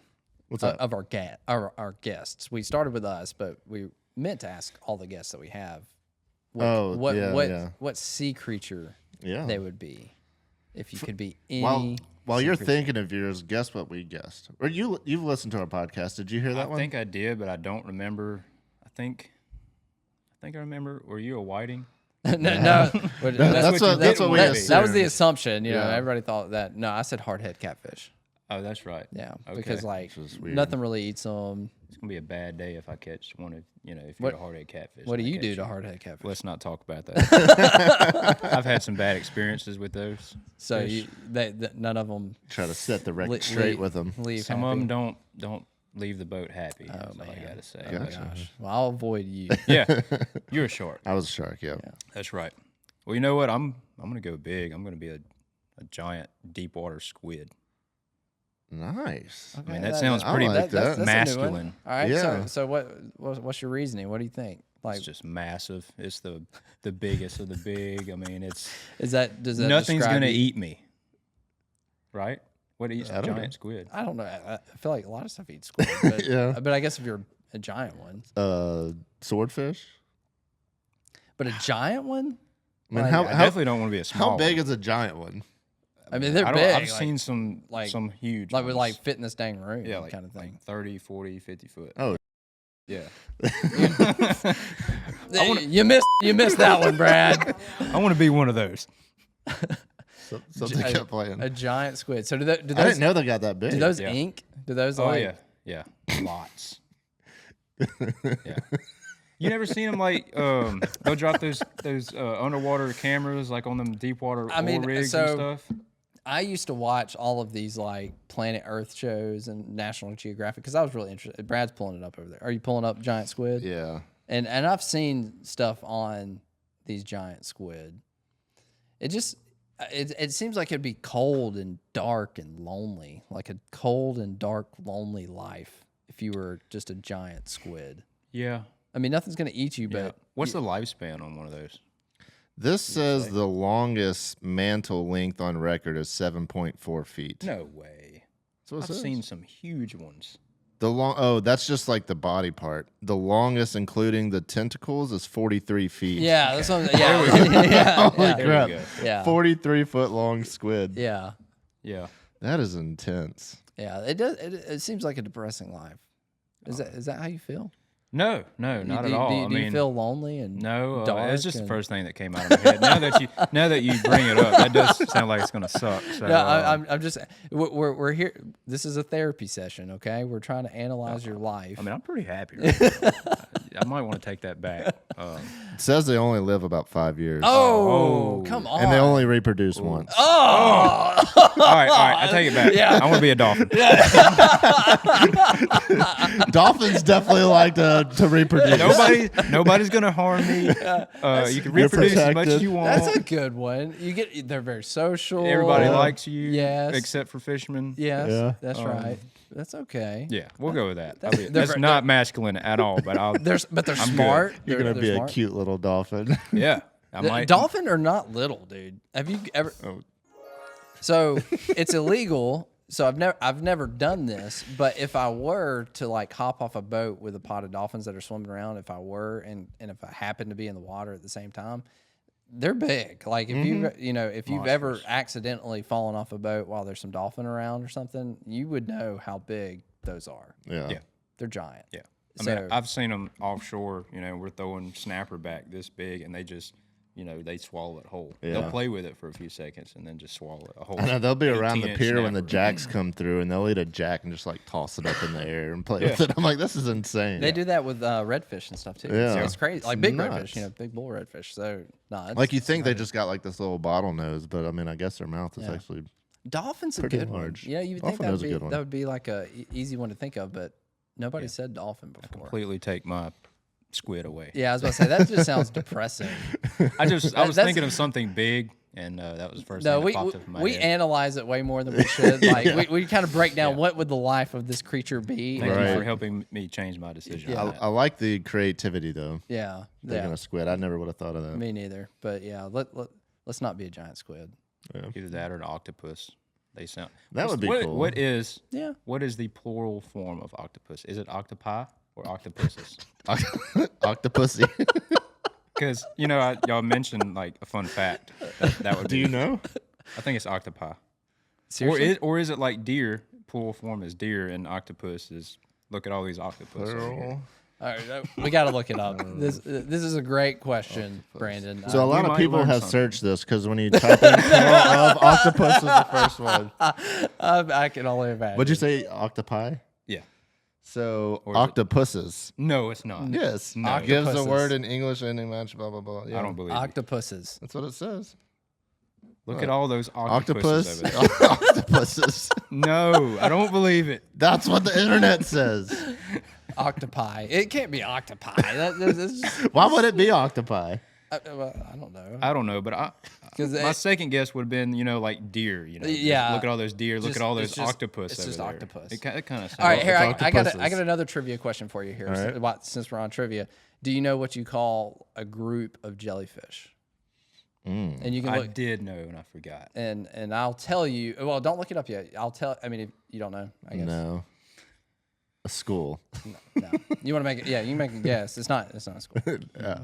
What's up? Of our guests. We started with us, but we meant to ask all the guests that we have. What sea creature Yeah. they would be if you could be any. While sea you're creature. thinking of yours, guess what we guessed? Or you've listened to our podcast. Did you hear that I one? think I did, but I don't remember. I think I remember. Were you a whiting? no, That's what we that was the assumed. assumption. You know, Yeah. everybody thought that. No, I said hardhead catfish. Oh, that's right. Yeah, Okay. because like Which is weird. nothing really eats them. It's gonna be a bad day if I catch one of if you're a hardhead catfish. What do and I you do catch to hardhead catfish? Let's not talk about that. I've had some bad experiences with those. So fish. none of them Try to set the record le- straight leave- with them. leave. Some happy. of them don't leave the boat happy. Oh That's all I man, gotta say. Oh, Gotcha. gosh. Well, I'll avoid you. Yeah, you're a shark. I was a shark. Yeah. That's right. Well, you know what? I'm gonna go big. I'm gonna be a giant deep water squid. Nice. I mean, that sounds I pretty like that. that's a new one. masculine. All right. Yeah. So what's your reasoning? What do you think? Like, It's just massive. It's the biggest of the big. I mean, it's does that nothing's describe gonna you? eat me. Right? What eats a I don't know. giant squid? I don't know. I feel like a lot of stuff eats squid. But, Yeah. But I guess if you're a giant one. Swordfish. But a giant one? I mean, Like, I definitely don't want to be a small how big one. is a giant one? I mean, they're I big. don't, I've like, seen some like- huge like would ones. like fit in this dang room, yeah, like, kind of thing. like 30, 40, 50 foot. Oh. Yeah. You missed that one, Brad. I want to be one of those. Something kept playing. A giant squid. So do I those didn't know they got that big. do those Yeah. ink? Do those Oh like yeah. Lots. Yeah. You never seen them like they'll drop those underwater cameras like on them deep water I mean, oil rigs so- and stuff. I used to watch all of these like Planet Earth shows and National Geographic because I was really interested. Brad's pulling it up over there. Are you pulling up giant squid? Yeah. And I've seen stuff on these giant squid. It seems like it'd be cold and dark and lonely, like a cold and dark, lonely life if you were just a giant squid. Yeah. I mean, nothing's gonna eat you, Yeah. but What's the lifespan on one of those? This says the longest mantle length on record is 7.4 feet. No way. That's what it I've says. seen some huge ones. Oh, that's just like the body part. The longest, including the tentacles, is 43 feet. yeah, that's what. Yeah, Holy yeah, There crap! we go. yeah, 43-foot long squid. yeah, Yeah. That is intense. yeah. It does. It seems like a depressing life. Is that how you feel? No, not do, at all. Do, I do mean, you feel lonely and no, dark? it's just the and- first thing that came out of my head. Now that you bring it up, that does sound like it's gonna suck. So, No, I'm just we're here. This is a therapy session, okay? We're trying to analyze your life. I mean, I'm pretty happy. Right now. I might want to take that back. It says they only live about 5 years. oh, come on! And they only reproduce once. oh, All right, I take it back. Yeah. I want to be a dolphin. Dolphins definitely like to reproduce. Nobody's gonna harm me. You can You're reproduce as much as protected. you want. that's a good one. They're very social. Everybody likes you, Yes. except for fishermen. Yes, Yeah. that's right. That's okay. Yeah, we'll go with that. That's- That's they're- not masculine at all, but I'll. They're I'm good. smart. You're They're gonna be smart. a cute little dolphin. Yeah, I might. Dolphin are not little, dude. Have you ever? Oh. So it's illegal. So I've never done this, but if I were to like hop off a boat with a pod of dolphins that are swimming around, if I were and if I happened to be in the water at the same time, they're big. Like if if you've ever accidentally fallen off a boat while there's some dolphin around or something, you would know how big those are. Yeah. Yeah. They're giant. Yeah, I So- mean, I've seen them offshore. We're throwing snapper back this big, and they just, they swallow it whole. Yeah. They'll play with it for a few seconds and then just swallow it a whole. I know they'll be around the 18-inch pier when the snapper. jacks come through, and they'll eat a jack and just like toss it up in the air and play with it. I'm like, this is insane. They do that with redfish and stuff too. Yeah. So it's crazy. It's Like big nuts. redfish, big bull redfish. So no, Like you think they just got like this little bottlenose, but I mean, I guess their mouth is actually. dolphin's a pretty good large. one. You know, you would think Dolphin that is a good one. would be like a easy one to think of, but nobody said dolphin before. Completely take my squid away. Yeah, I was about to say that just sounds depressing. I was That's- thinking of something big, and that was the first No, thing we that popped up in my we head. analyze it way more than we should. Like we kind of break down what would the life of this creature be. Thank Right. you for helping me change my decision. Yeah. on I that. like the creativity though. Yeah, Taking yeah. a squid, I never would have thought of that. Me neither. But yeah, let's not be a giant squid. Either that or an octopus. They sound. That would be cool. What is Yeah. What is the plural form of octopus? Is it octopi or octopuses? Octopussy. Because y'all mentioned like a fun fact. That would Do be. you know? I think it's octopi. Seriously? Or is it like deer? Plural form is deer, and octopus is look at all these octopus. over here. All right, we got to look it up. This is a great question, Brandon. So a lot You of might people learn have something. searched this because when you type in plural of octopus is the first one. I can only imagine. What'd you say? Octopi? Yeah. So Or is it- octopuses. No, it's not. Yes. No. Gives the Octopuses. word in English and match, blah, blah, blah. Yeah. I don't believe it. Octopuses. That's what it says. Look at all those octopuses Octopus. over there. Octopuses. No, I don't believe it. That's what the internet says. Octopi. It can't be octopi. That's just, Why would it be octopi? well, I don't know. I don't know, but my second guess would have been, like deer. Just Yeah. look at all those deer. Look Just- at all it's those just- octopus. it's over just there. octopus. It kind of. All right, here It's I got octopuses. another trivia question for you here. All right. Since we're on trivia, do you know what you call a group of jellyfish? And you can I look, did know and I forgot. and I'll tell you. Well, don't look it up yet. I'll tell. I mean, if you don't know, I guess. No. A school. No. You want to make it? Yeah, you can make a guess. It's not. It's not a school. Yeah.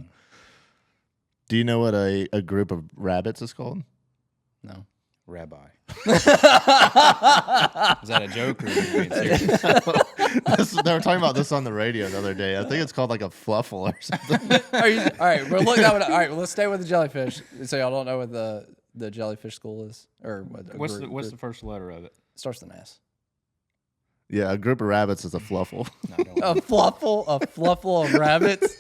Do you know what a group of rabbits is called? No. Rabbi. Is that a joke or are you being serious? They were talking about this on the radio the other day. I think it's called like a fluffle or something. All right, well, look that one. All right, well, let's stay with the jellyfish. So y'all don't know what the jellyfish school is, or what? What's the first letter of it? Starts with an S. Yeah, a group of rabbits is a fluffle. No, I don't. A fluffle of rabbits.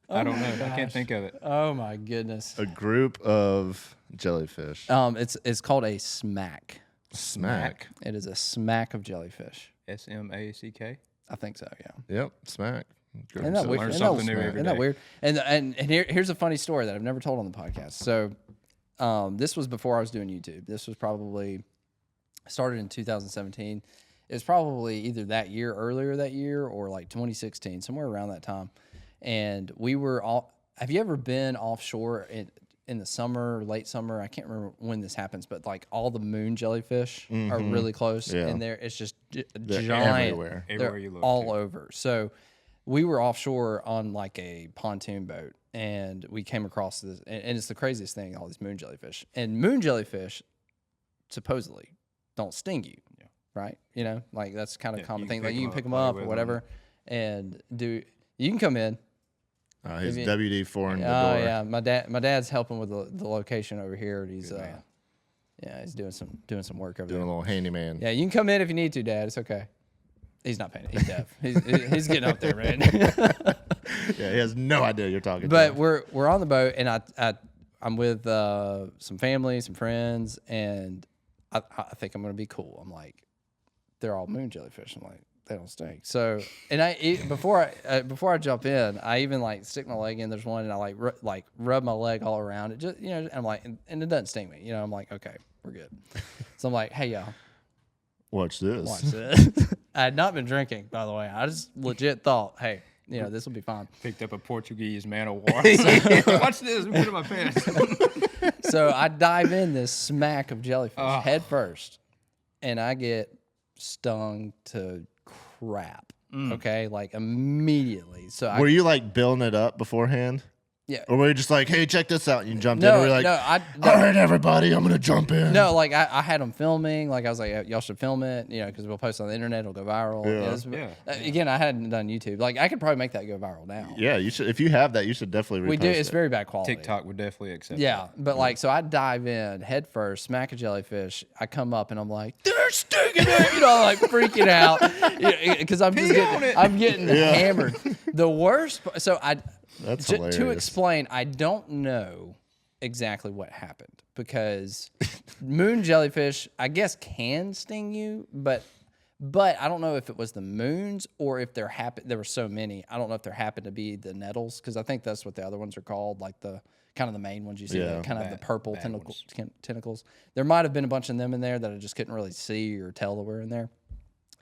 I don't know. I can't think of it. Oh my goodness. A group of jellyfish. It's called a smack. Smack. It is a smack of jellyfish. SMACK. I think so. Yeah. Yep, smack. Group Isn't that of weird? Learn Isn't something that, new every isn't that day. weird? And here's a funny story that I've never told on the podcast. So, this was before I was doing YouTube. This was probably started in 2017. It was probably either earlier that year, or like 2016, somewhere around that time. And we were all. Have you ever been offshore in the summer, late summer? I can't remember when this happens, but like all the moon jellyfish are really close, Yeah. and it's just They're giant. everywhere. They're Everywhere you look, all too. over. So we were offshore on like a pontoon boat, and we came across this, and it's the craziest thing, all these moon jellyfish. And moon jellyfish supposedly don't sting you, right? You know, like that's kind of a common thing. Like you can pick them up or whatever, and you can come in. His WD four in the Oh door. yeah, my dad's helping with the location over here. He's he's doing some work over Doing there. a little handyman. Yeah, you can come in if you need to, Dad. It's okay. He's not paying. He's deaf. He's getting up there, man. Yeah, he has no idea you're talking But to him. we're on the boat, and I'm with some family, some friends, and I think I'm gonna be cool. I'm like, they're all moon jellyfish. I'm like, they don't stink. So, and before I jump in, I even like stick my leg in. There's one, and I like rub my leg all around it. Just and I'm like, and it doesn't sting me. You know, I'm like, okay, we're good. So I'm like, hey y'all, Watch this. watch this. I had not been drinking, by the way. I just legit thought, hey, this will be fine. Picked up a Portuguese man of war. Watch this. Put it in my pants. So I dive in this smack of jellyfish head first, and I get stung to crap. Okay, like immediately. So Were you like building it up beforehand? yeah. Or were you just like, hey, check this out? And you jumped in No, and were like, no, all right, everybody, I'm going to jump in. no, like I had them filming. Like I was like, y'all should film it, because we'll post it on the internet. It'll go viral. Again, I hadn't done YouTube. Like I could probably make that go viral now. Yeah, you should. If you have that, you should definitely repost We do. it. It's very bad quality. TikTok would definitely accept Yeah, that. but like, so I dive in head first, smack a jellyfish. I come up and I'm like, they're stinging it, like freaking out, because I'm just getting hammered. The worst. So That's to hilarious. explain, I don't know exactly what happened, because moon jellyfish, I guess, can sting you, but I don't know if it was the moons or if there were so many. I don't know if there happened to be the nettles, because I think that's what the other ones are called, like the kind of the main ones you see, Yeah. that kind of the purple bad tentacles. There might have been a bunch of them in there that I just couldn't really see or tell that were in there.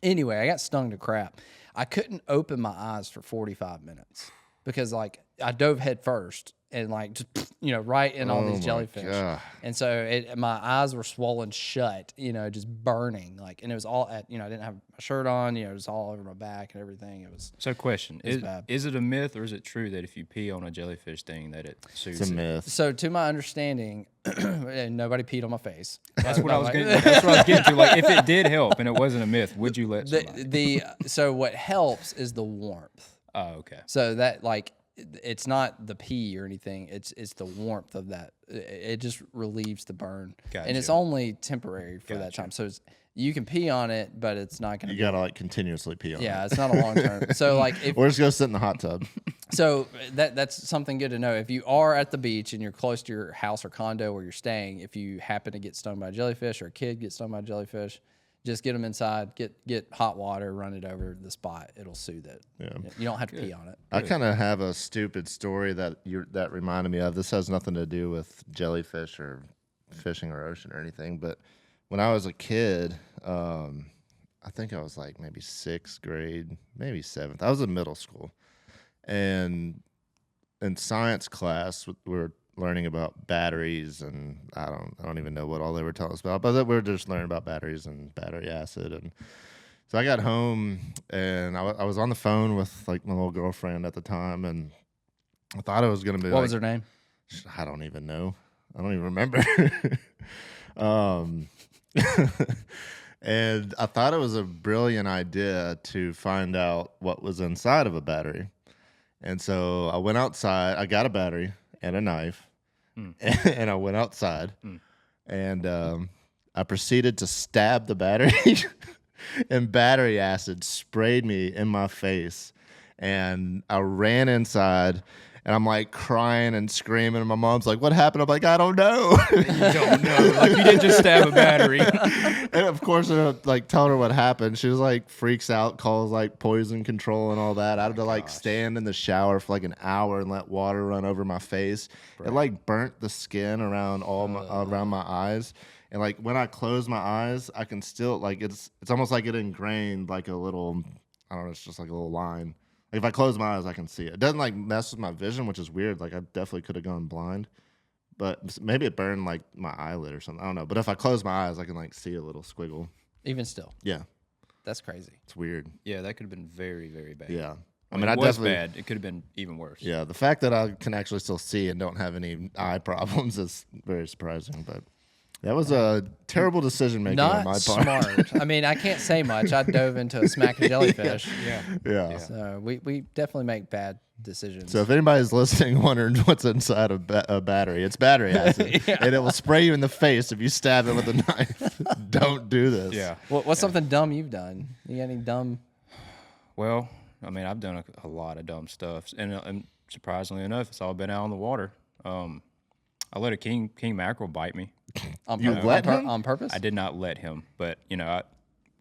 Anyway, I got stung to crap. I couldn't open my eyes for 45 minutes because like I dove head first and like just right in all Oh these my jellyfish. God. And so my eyes were swollen shut, just burning. Like, and it was all at, I didn't have my shirt on, it was all over my back and everything. It was. So question, bad. is it a myth or is it true that if you pee on a jellyfish thing that it soothes It's a it? myth. So to my understanding, and nobody peed on my face. That's what I was getting. That's what I was getting to. Like, if it did help and it wasn't a myth, would you let somebody? So what helps is the warmth. Oh, okay. So that like it's not the pee or anything. It's the warmth of that. It just relieves the burn, and it's Gotcha. only temporary for that time. So you can pee on it, but it's not going to. You gotta like continuously pee on it. Yeah, it's not a long term. So like if Or just go sit in the hot tub. so that's something good to know. If you are at the beach and you're close to your house or condo where you're staying, if you happen to get stung by a jellyfish or a kid gets stung by a jellyfish, just get them inside, get hot water, run it over the spot. It'll soothe it. Yeah. You don't have to pee on it. I kind of have a stupid story that reminded me of. This has nothing to do with jellyfish or fishing or ocean or anything. But when I was a kid, I think I was like maybe 6th grade, maybe 7th. I was in middle school, and in science class, we were learning about batteries, and I don't even know what all they were telling us about, but we were just learning about batteries and battery acid. And so I got home, and I was on the phone with like my little girlfriend at the time, and I thought it was gonna be What was her name? I don't even know. I don't even remember. um, and I thought it was a brilliant idea to find out what was inside of a battery. And so I went outside. I got a battery and a knife, and I went outside, and I proceeded to stab the battery, and battery acid sprayed me in my face, and I ran inside. And I'm like crying and screaming, and my mom's like, "What happened?" I'm like, "I don't know." You don't know. Like, you didn't just stab a battery. And of course, I like telling her what happened. She was like freaks out, calls like poison control and all that. I had to like stand in the shower for like an hour and let water run over my face. It like burnt the skin around around my eyes. And like when I close my eyes, I can still like it's almost like it ingrained like a little, I don't know, it's just like a little line. Like if I close my eyes, I can see it. It doesn't like mess with my vision, which is weird. Like I definitely could have gone blind, but maybe it burned like my eyelid or something. I don't know. But if I close my eyes, I can like see a little squiggle. Even still, Yeah, that's crazy. it's weird. Yeah, that could have been very, very bad. Yeah, I mean, it was definitely bad. It could have been even worse. Yeah, the fact that I can actually still see and don't have any eye problems is very surprising. But that was a terrible decision making on my Not part. smart. I mean, I can't say much. I dove into a smack of jellyfish. Yeah. Yeah. So we definitely make bad decisions. So if anybody's listening wondering what's inside a battery, it's battery acid, and it will spray you in the face if you stab it with a knife. Don't do this. Yeah. What's something dumb you've done? You got any dumb? Well, I mean, I've done a lot of dumb stuff, and surprisingly enough, it's all been out on the water. I let a king mackerel bite me. You let him? On purpose? I did not let him, but you know,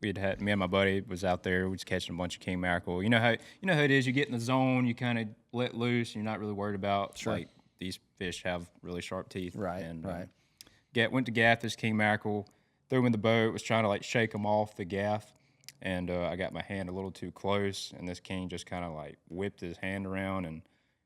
we'd had me and my buddy was out there. We was catching a bunch of king mackerel. You know how it is. You get in the zone, you kind of let loose. You're not really worried about like these fish have really sharp teeth. Right. And right. went to gaff this king mackerel, threw him in the boat. Was trying to like shake him off the gaff, and I got my hand a little too close, and this king just kind of like whipped his hand around and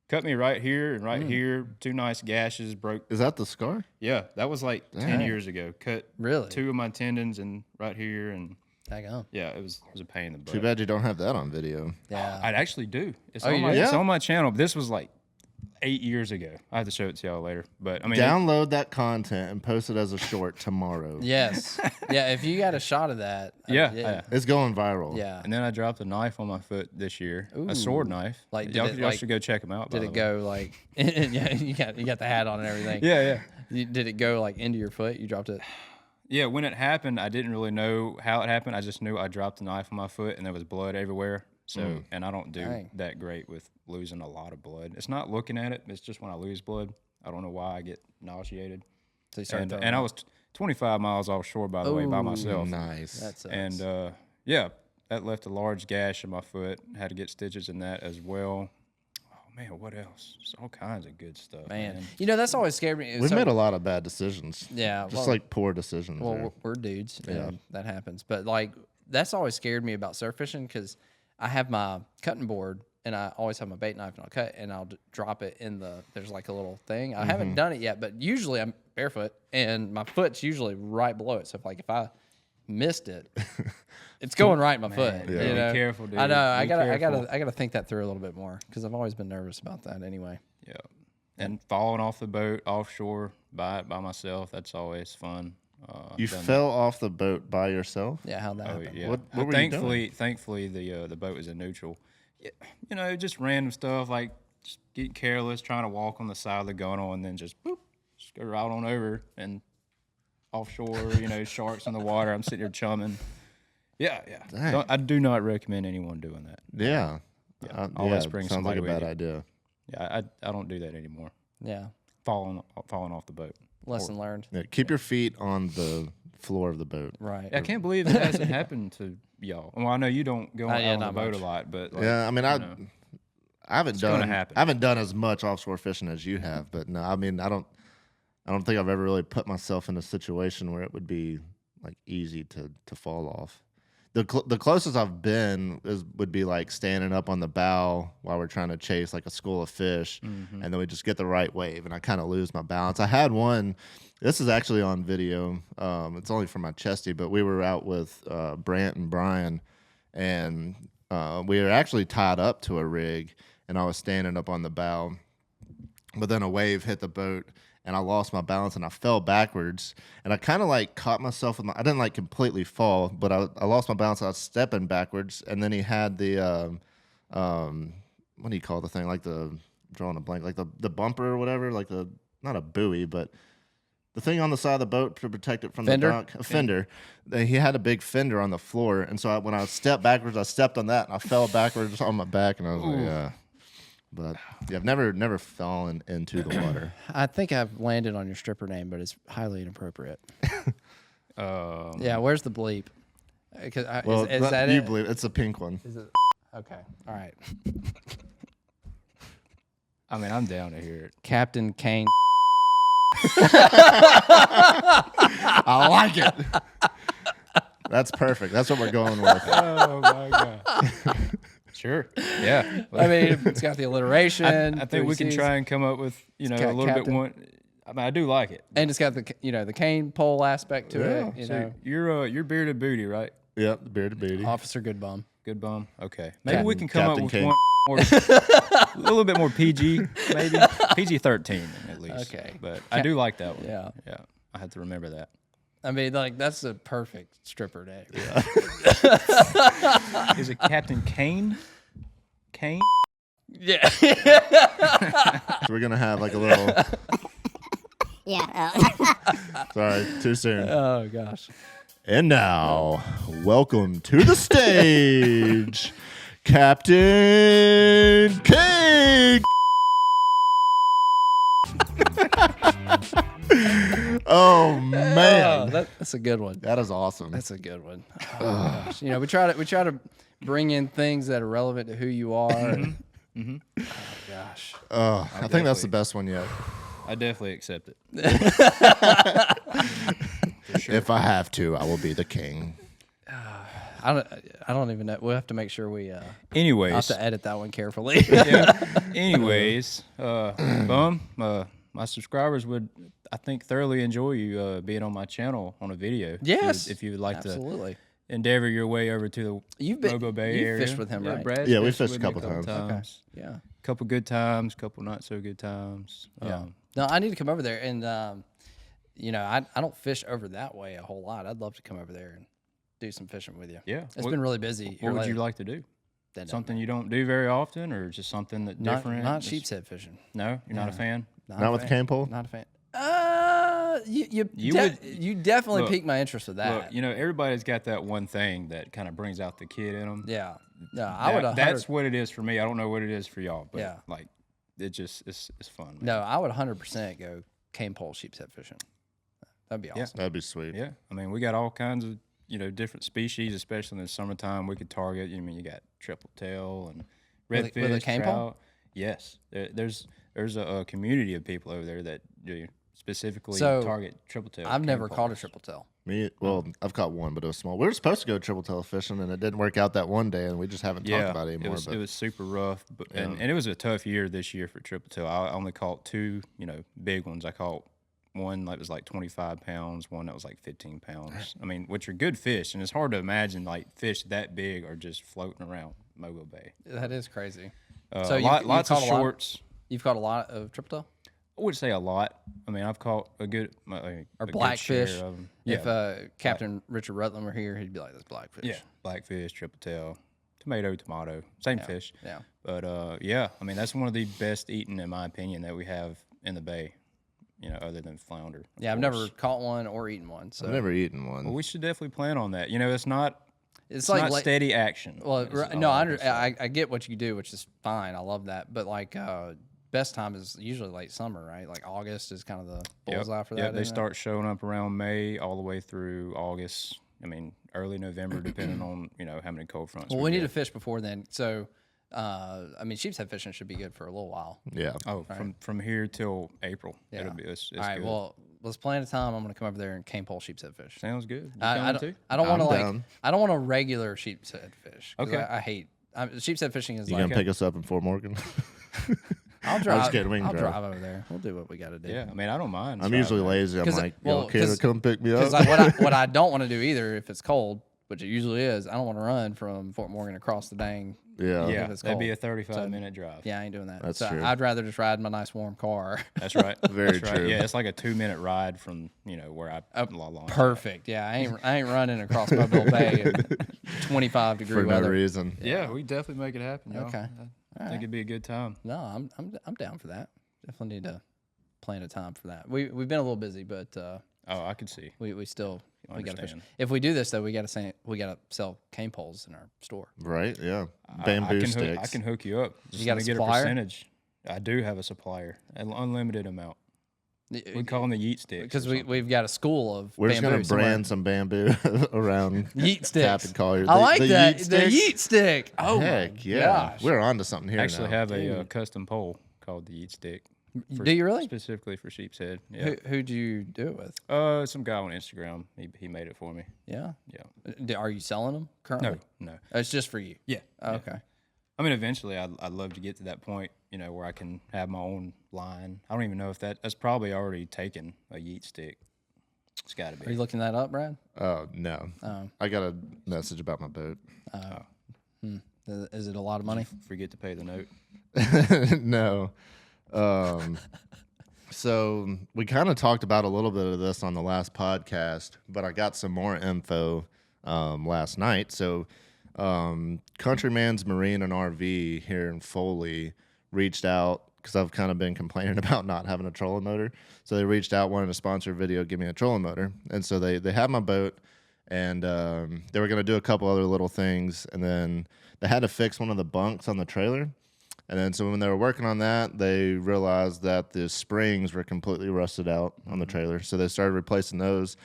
cut me right here and right here. 2 nice gashes, broke. Is that the scar? Yeah, that was like 10 years ago. Cut Really? 2 of my tendons and right here, and Daggone. yeah, it was a pain in the butt. Too bad you don't have that on video. Yeah. I actually do. It's you on my do? it's on my channel. This was like 8 years ago. I have to show it to y'all later. But I mean, Download that content and post it as a short tomorrow. Yes. Yeah. If you got a shot of that. yeah. It's going viral. Yeah. And then I dropped a knife on my foot this year, a sword knife. Like, did y'all, it, y'all like- should go check them out. Did by it the way. go like? Yeah. You got the hat on and everything. Yeah. Did it go like into your foot? You dropped it. Yeah, when it happened, I didn't really know how it happened. I just knew I dropped the knife on my foot and there was blood everywhere. So, and I don't do Dang. that great with losing a lot of blood. It's not looking at it. It's just when I lose blood, I don't know why I get nauseated. So you started. And I was 25 miles offshore, by the way, by myself. Nice. That's And yeah, that left a large gash in my foot. Had to get stitches in that as well. Oh man, what else? Just all kinds of good stuff, man. You know that's always scared me. We've So- made a lot of bad decisions. Yeah. Just well- like poor decisions. Well, there. we're dudes, and that happens. But like, that's always scared me about surf fishing because I have my cutting board, and I always have my bait knife, and I'll cut, and I'll drop it in the. There's like a little thing. I haven't done it yet, but usually I'm barefoot, and my foot's usually right below it. So if I missed it, it's going right in my foot. yeah. You Be know? careful, dude. I know. I Be gotta careful. think that through a little bit more because I've always been nervous about that. Anyway. Yeah. And falling off the boat offshore by myself, that's always fun. You done fell off the boat by yourself? Yeah. How'd that Oh happen? yeah. What were you doing? Thankfully, the boat was in neutral. Yeah, you know, just random stuff like just getting careless, trying to walk on the side of the gunnel, and then just boop, just go right on over and offshore. You know, sharks in the water. I'm sitting here chumming. Yeah. Dang. I do not recommend anyone doing that. Yeah. Always yeah, bring sounds like somebody a with bad you. idea. Yeah, I don't do that anymore. Yeah. Falling off the boat. Lesson learned. Yeah, keep your feet on the floor of the boat. Right. I can't believe it hasn't happened to y'all. Well, I know you don't go out on the not boat much. a lot, but like, Yeah, I mean, I haven't gonna done happen. I haven't done as much offshore fishing as you have, but no, I mean, I don't think I've ever really put myself in a situation where it would be like easy to fall off. The closest I've been would be like standing up on the bow while we're trying to chase like a school of fish, and then we just get the right wave, and I kind of lose my balance. I had one. This is actually on video. It's only for my chesty, but we were out with Brant and Brian, and we were actually tied up to a rig, and I was standing up on the bow, but then a wave hit the boat, and I lost my balance and I fell backwards, and I kind of like caught myself with I didn't like completely fall, but I lost my balance. I was stepping backwards, and then he had the what do you call the thing, like the drawing a blank, like the bumper or whatever, like the, not a buoy, but the thing on the side of the boat to protect it from Fender? the dock. A fender. He had a big fender on the floor, and so when I stepped backwards, I stepped on that and I fell backwards on my back, and I was like, yeah. But yeah, I've never fallen into the water. I think I've landed on your stripper name, but it's highly inappropriate. Yeah, where's the bleep? Well, Is that you it? believe it's a pink one. Is it? Okay, all right. I mean, I'm down to hear it. Captain Kane. I like it. That's perfect. That's what we're going with. Oh my god. Sure. Yeah. I mean, it's got the alliteration. I think we can try and come up with a got little bit Captain. more. I mean, I do like it. and it's got the the cane pole aspect to it. You So know, you're bearded booty, right? Yep, the bearded booty. Officer Goodbum. Good bum. Okay. Maybe we can come Captain up with King. one more, a little bit more PG, maybe PG-13 at least. Okay. But I do like that one. Yeah. Yeah. I had to remember that. I mean, like that's a perfect stripper name. Yeah. Is it Captain Kane? Kane? Yeah. So we're gonna have like a little. Sorry, too soon. Oh gosh. And now, welcome to the stage, Captain King. Oh man, That's a good one. that is awesome. That's a good one. Oh, gosh. We try to bring in things that are relevant to who you are. Oh gosh. I think that's the best one yet. I definitely accept it. If I have to, I will be the king. I don't even know. We'll have to make sure we I'll have Anyways. to edit that one carefully. Yeah. Anyways, Bum, my subscribers would, I think, thoroughly enjoy you being on my channel on a video. Yes. If you would like Absolutely. to endeavor your way over to the You've been Mobile Bay you've area. fished with him, right? Brad Yeah, we fished fished with a me couple times. Yeah. Couple good times, couple not so good times. Yeah. No, I need to come over there, and I don't fish over that way a whole lot. I'd love to come over there and do some fishing with you. Yeah. It's been really busy. What here would you lately. like to do? That- Something you don't do very often, or just something that different? Not Just- sheep's head fishing. No, you're not a fan. Not Not a with the fan. cane pole? Not a fan. You You definitely look, piqued my interest with that. Look, everybody's got that one thing that kind of brings out the kid in them. Yeah. No, I would. That's what it is for me. I don't know what it is for y'all, but Yeah. like, it just it's fun. Man. No, I would 100% go cane pole sheep's head fishing. That'd be awesome. That'd be sweet. Yeah, I mean, we got all kinds of different species, especially in the summertime. We could target. You got triple tail and redfish, With a cane pole? trout. Yes, there's a community of people over there that do specifically So, target triple tail. I've cane never caught a poles. triple tail. I've caught one, but it was small. We were supposed to go triple tail fishing, and it didn't work out that one day, and we just haven't talked about it anymore. It was super rough, but and it was a tough year this year for triple tail. I only caught two, big ones. I caught one that was like 25 pounds, one that was like 15 pounds. I mean, which are good fish, and it's hard to imagine like fish that big are just floating around Mobile Bay. That is crazy. So lots of caught a lot? shorts. You've caught a lot of triple tail? I would say a lot. I mean, I've caught a good Or a good blackfish. share of 'em. If Yeah, Captain Richard Rutland were here, he'd be like, "That's blackfish." yeah, blackfish, triple tail, tomato, same fish. Yeah. But yeah, I mean that's one of the best eaten, in my opinion, that we have in the bay. Other than flounder. of Yeah, I've course. never caught one or eaten one. So I've never eaten one. Well, we should definitely plan on that. It's not. it's It's like not steady action. Well, is no, all I, I under, can say. I get what you do, which is fine. I love that. But like, best time is usually late summer, right? Like August is kind of the bullseye for that. Yeah, they isn't it? start showing up around May all the way through August. I mean, early November, depending on how many cold fronts. Well, we need to get. fish before then. So, I mean, sheep's head fishing should be good for a little while. Yeah. Oh, from here till April. Yeah. It's All right. good. Well, let's plan a time. I'm gonna come over there and cane pole sheepshead fish. Sounds good. You I coming don't, too? I don't want to I'm like. down. I don't want a regular sheepshead fish. 'Cause Okay. I hate sheepshead fishing. Is You like gonna pick us up in Fort Morgan? I'll drive. kidding, we can I'll drive. drive over there. We'll do what we got to do. Yeah, I mean, I don't mind. I'm driving usually there. lazy. I'm 'Cause like, well, yo, Kayla, 'cause- come pick me up. Because what I don't want to do either, if it's cold, which it usually is, I don't want to run from Fort Morgan across the dang. yeah. Yeah, it's that'd be a cold. 35-minute drive. Yeah, I ain't doing that. That's so true. I'd rather just ride in my nice warm car. That's right. Very That's right. true. Yeah, it's like a 2-minute ride from where I launch. Perfect. Yeah, I ain't running across Mobile Bay in 25 For degree no weather. reason. Yeah, we definitely make it happen. Y'all. Okay. I think it'd be a good time. No, I'm down for that. Definitely need to plan a time for that. We've been a little busy, but Oh, I could see. we still we got to fish. Understand. If we do this though, we got to sell cane poles in our store. Right? Yeah. I Bamboo can sticks. I can hook you up. Just got let a me get supplier? a percentage. I do have a supplier, an unlimited amount. We call them the yeet sticks. Because or something. we've got a school of We're just bamboo gonna somewhere. brand some bamboo around yeet Capt sticks. and Collier. I like the that. Yeet The sticks? yeet stick. Oh Heck my yeah. gosh. We're on to something here I actually now. have a custom pole called the yeet stick. Do you really? Specifically for sheep's head. Yeah. Who'd you do it with? Some guy on Instagram. He made it for me. Yeah. Yeah. Are you selling them currently? No. It's just for you. Yeah. Oh, okay. I mean, eventually, I'd love to get to that point, where I can have my own line. I don't even know if that's probably already taken a yeet stick. It's got to Are you be. looking that up, Brad? Oh no. I got a message about my boat. Is it a lot of money? Forget to pay the note. No. So we kind of talked about a little bit of this on the last podcast, but I got some more info last night. So Countryman's Marine and RV here in Foley reached out because I've kind of been complaining about not having a trolling motor. So they reached out, wanted to sponsor a video, give me a trolling motor. And so they had my boat, and they were going to do a couple other little things. And then they had to fix one of the bunks on the trailer. And then so when they were working on that, they realized that the springs were completely rusted out on the trailer. So they started replacing those.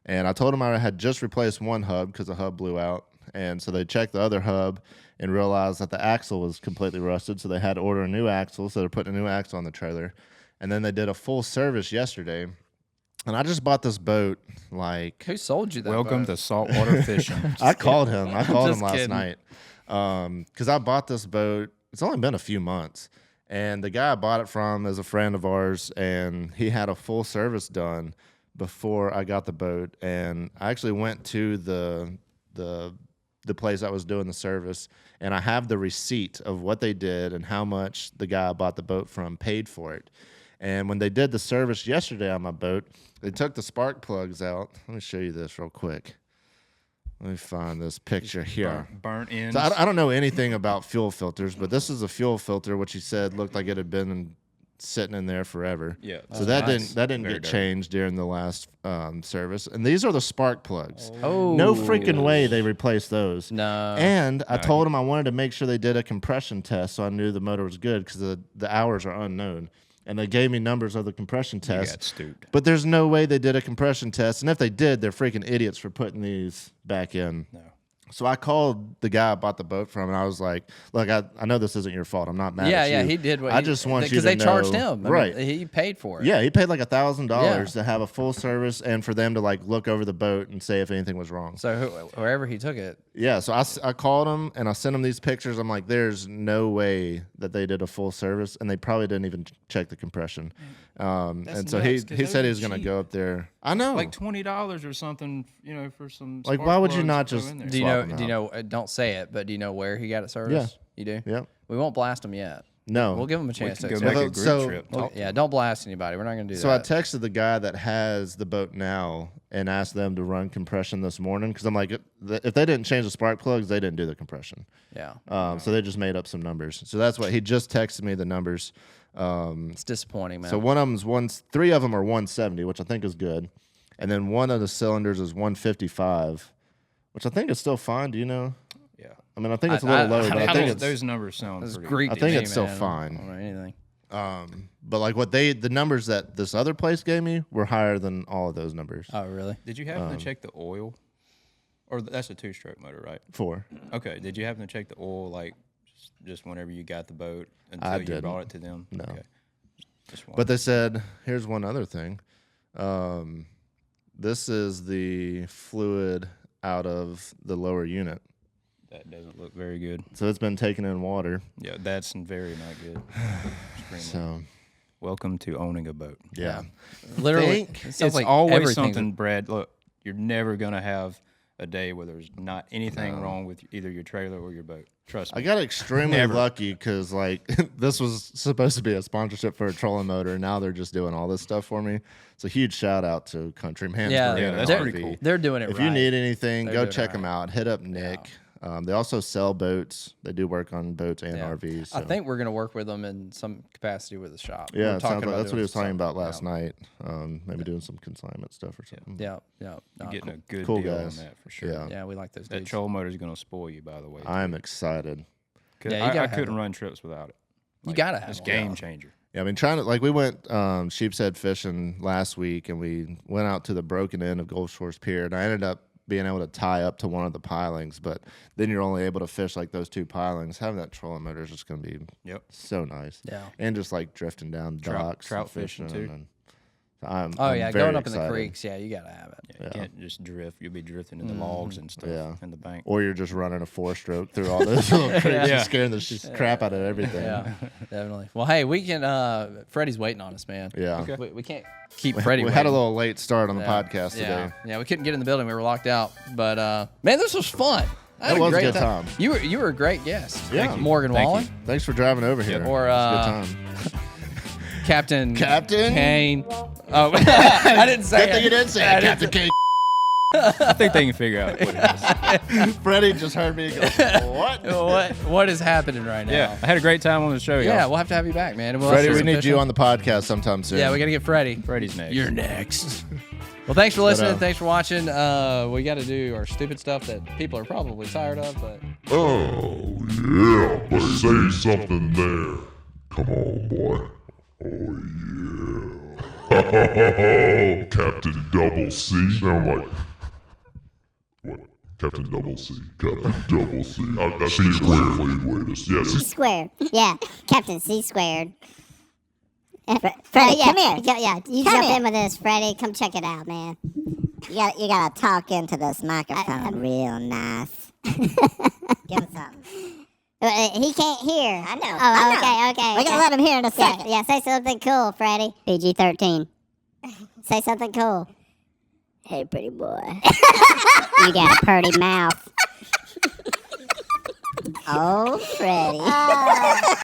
And I told them I had just replaced one hub because the hub blew out. And so they checked the other hub and realized that the axle was completely rusted. So they had to order a new axle. So they're putting a new axle on the trailer. And then they did a full service yesterday. And I just bought this boat like Who sold you that? Welcome boat? to saltwater fishing. I called him. I called him Just last kidding. night because I bought this boat. It's only been a few months, and the guy I bought it from is a friend of ours, and he had a full service done before I got the boat. And I actually went to the place I was doing the service, and I have the receipt of what they did and how much the guy I bought the boat from paid for it. And when they did the service yesterday on my boat, they took the spark plugs out. Let me show you this real quick. Let me find this picture here. Burnt ends. So I don't know anything about fuel filters, but this is a fuel filter, which he said looked like it had been sitting in there forever. Yeah. So that nice. didn't Very get dirty. changed during the last service. And these are the spark plugs. Oh. No freaking way they replaced those. No. And I told him I wanted to make sure they did a compression test so I knew the motor was good because the hours are unknown. And they gave me numbers of the compression You test. got stooped. But there's no way they did a compression test. And if they did, they're freaking idiots for putting these back in. No. So I called the guy I bought the boat from, and I was like, look, I know this isn't your fault. I'm not mad at you. yeah, he did. What I just want you to because they charged know- him. I mean, Right. he paid for it. Yeah, he paid like $1,000 Yeah. to have a full service and for them to like look over the boat and say if anything was wrong. So wherever he took it, Yeah, so I called him and I sent him these pictures. I'm like, there's no way that they did a full service, and they probably didn't even check the compression. And so nuts, 'cause he those said are he was going to cheap. go up there. I know. Like $20 or something, for some. Like, spark why would you plugs not to throw just in there. do you Swap know? them Do you know? Don't say it, but do you know where he got it serviced? You do. Yep. We won't blast him yet. No. We'll give him a We chance can to. go explain. make a So- group so- trip. Well, yeah, don't blast anybody. We're not going to do So I that. texted the guy that has the boat now and asked them to run compression this morning because I'm like, if they didn't change the spark plugs, they didn't do the compression. Yeah, So they just made up some numbers. So that's what he just texted me the numbers. it's disappointing, man. So one of them's three of them are 170, which I think is good, and then one of the cylinders is 155, which I think is still fine. Do you know? Yeah. I mean, I think it's a I- little low, but I think Those, it's those numbers sound It's pretty. Greek. I to think me, it's still man. fine. I don't know anything. but like the numbers that this other place gave me were higher than all of those numbers. Oh, really? Did you happen to check the oil? Or that's a two-stroke motor, right? 4. Okay. Did you happen to check the oil like just whenever you got the boat until I you didn't. brought it to them? No. Okay. Just But they said, here's one other thing. This is the fluid out of the lower unit. That doesn't look very good. So it's been taken in water. Yeah, that's very not good. Extremely. So Welcome to owning a boat. yeah. Literally, Think it sounds It's like always everything's- something, Brad. Look, you're never going to have a day where there's not anything wrong with either your trailer or your boat. Trust me. I got extremely Never. lucky because like this was supposed to be a sponsorship for a trolling motor, and now they're just doing all this stuff for me. So huge shout out to Countryman's Yeah, Marine that's and pretty RV. cool. They're doing it If right. you need anything, They're go doing it check them right. out. Hit up Nick. They also sell boats. They do work on boats and Yeah. RVs. I so. think we're gonna work with them in some capacity with the shop. Yeah, We're it sounds like that's what doing he was talking some- about last yeah. night. Maybe doing some consignment stuff or something. Yeah. You're No, getting a good Cool deal guys. on that for sure. Yeah. yeah, we like those That dudes. troll motor is going to spoil you, by the way. I'm excited. Cause Yeah, you I gotta have couldn't it. run trips without it. You gotta have It's one. game changer. Yeah, I mean, trying to like we went sheep's head fishing last week, and we went out to the broken end of Gulf Shores Pier, and I ended up being able to tie up to one of the pilings, but then you're only able to fish like those two pilings. Having that trolling motor is just going to be Yep. so nice. Yeah. And just like drifting down docks, trout and fishing, too. And I'm Oh I'm yeah, very going up in excited. the creeks. Yeah, you gotta have it. Yeah, you can't just drift. You'll be drifting in the Mm-hmm. logs and stuff Yeah. in the bank. Or you're just running a 4-stroke through all those little creeks Yeah. and scaring the crap out of everything. Yeah, definitely. Well, hey, we can. Freddie's waiting on us, man. Yeah. Okay. We can't keep Freddie. We had a waiting. little late start on the Yeah. podcast Yeah. today. Yeah, we couldn't get in the building. We were locked out. But man, this was fun. I had It was a great good time. You were a great guest. Yeah. Morgan Thank Wallen, you. Thanks for driving over here. Or, It was a good time. Captain Captain? Kane. Oh, I didn't say Good thing you didn't say it, Captain K. I think they can figure out what it is. Freddie just heard me go, what? What is happening right now? Yeah, I had a great time on the show, y'all. Yeah, we'll have to have you back, man. And we'll Freddie, have we some need fishing. you on the podcast sometime soon. Yeah, we got to get Freddie. Freddie's next. You're next. Well, thanks for listening. But, Thanks for watching. We got to do our stupid stuff that people are probably tired of, but Oh, yeah, but say something there. Come on, boy. Oh, yeah. Captain Double C. Sound like... What? Captain Double C. Captain Double C. That's C squared. Wait. Yeah, C Squared. Yeah, Captain C squared. Freddie, come here. Yeah, you jump in with this, Freddie. Come check it out, man. You gotta talk into this microphone real nice. Give him something. He can't hear. I know. Oh, okay. We're gonna let him hear in a second. Yeah, say something cool, Freddie. PG-13. Say something cool. Hey, pretty boy. You got a pretty mouth. Oh, Freddie.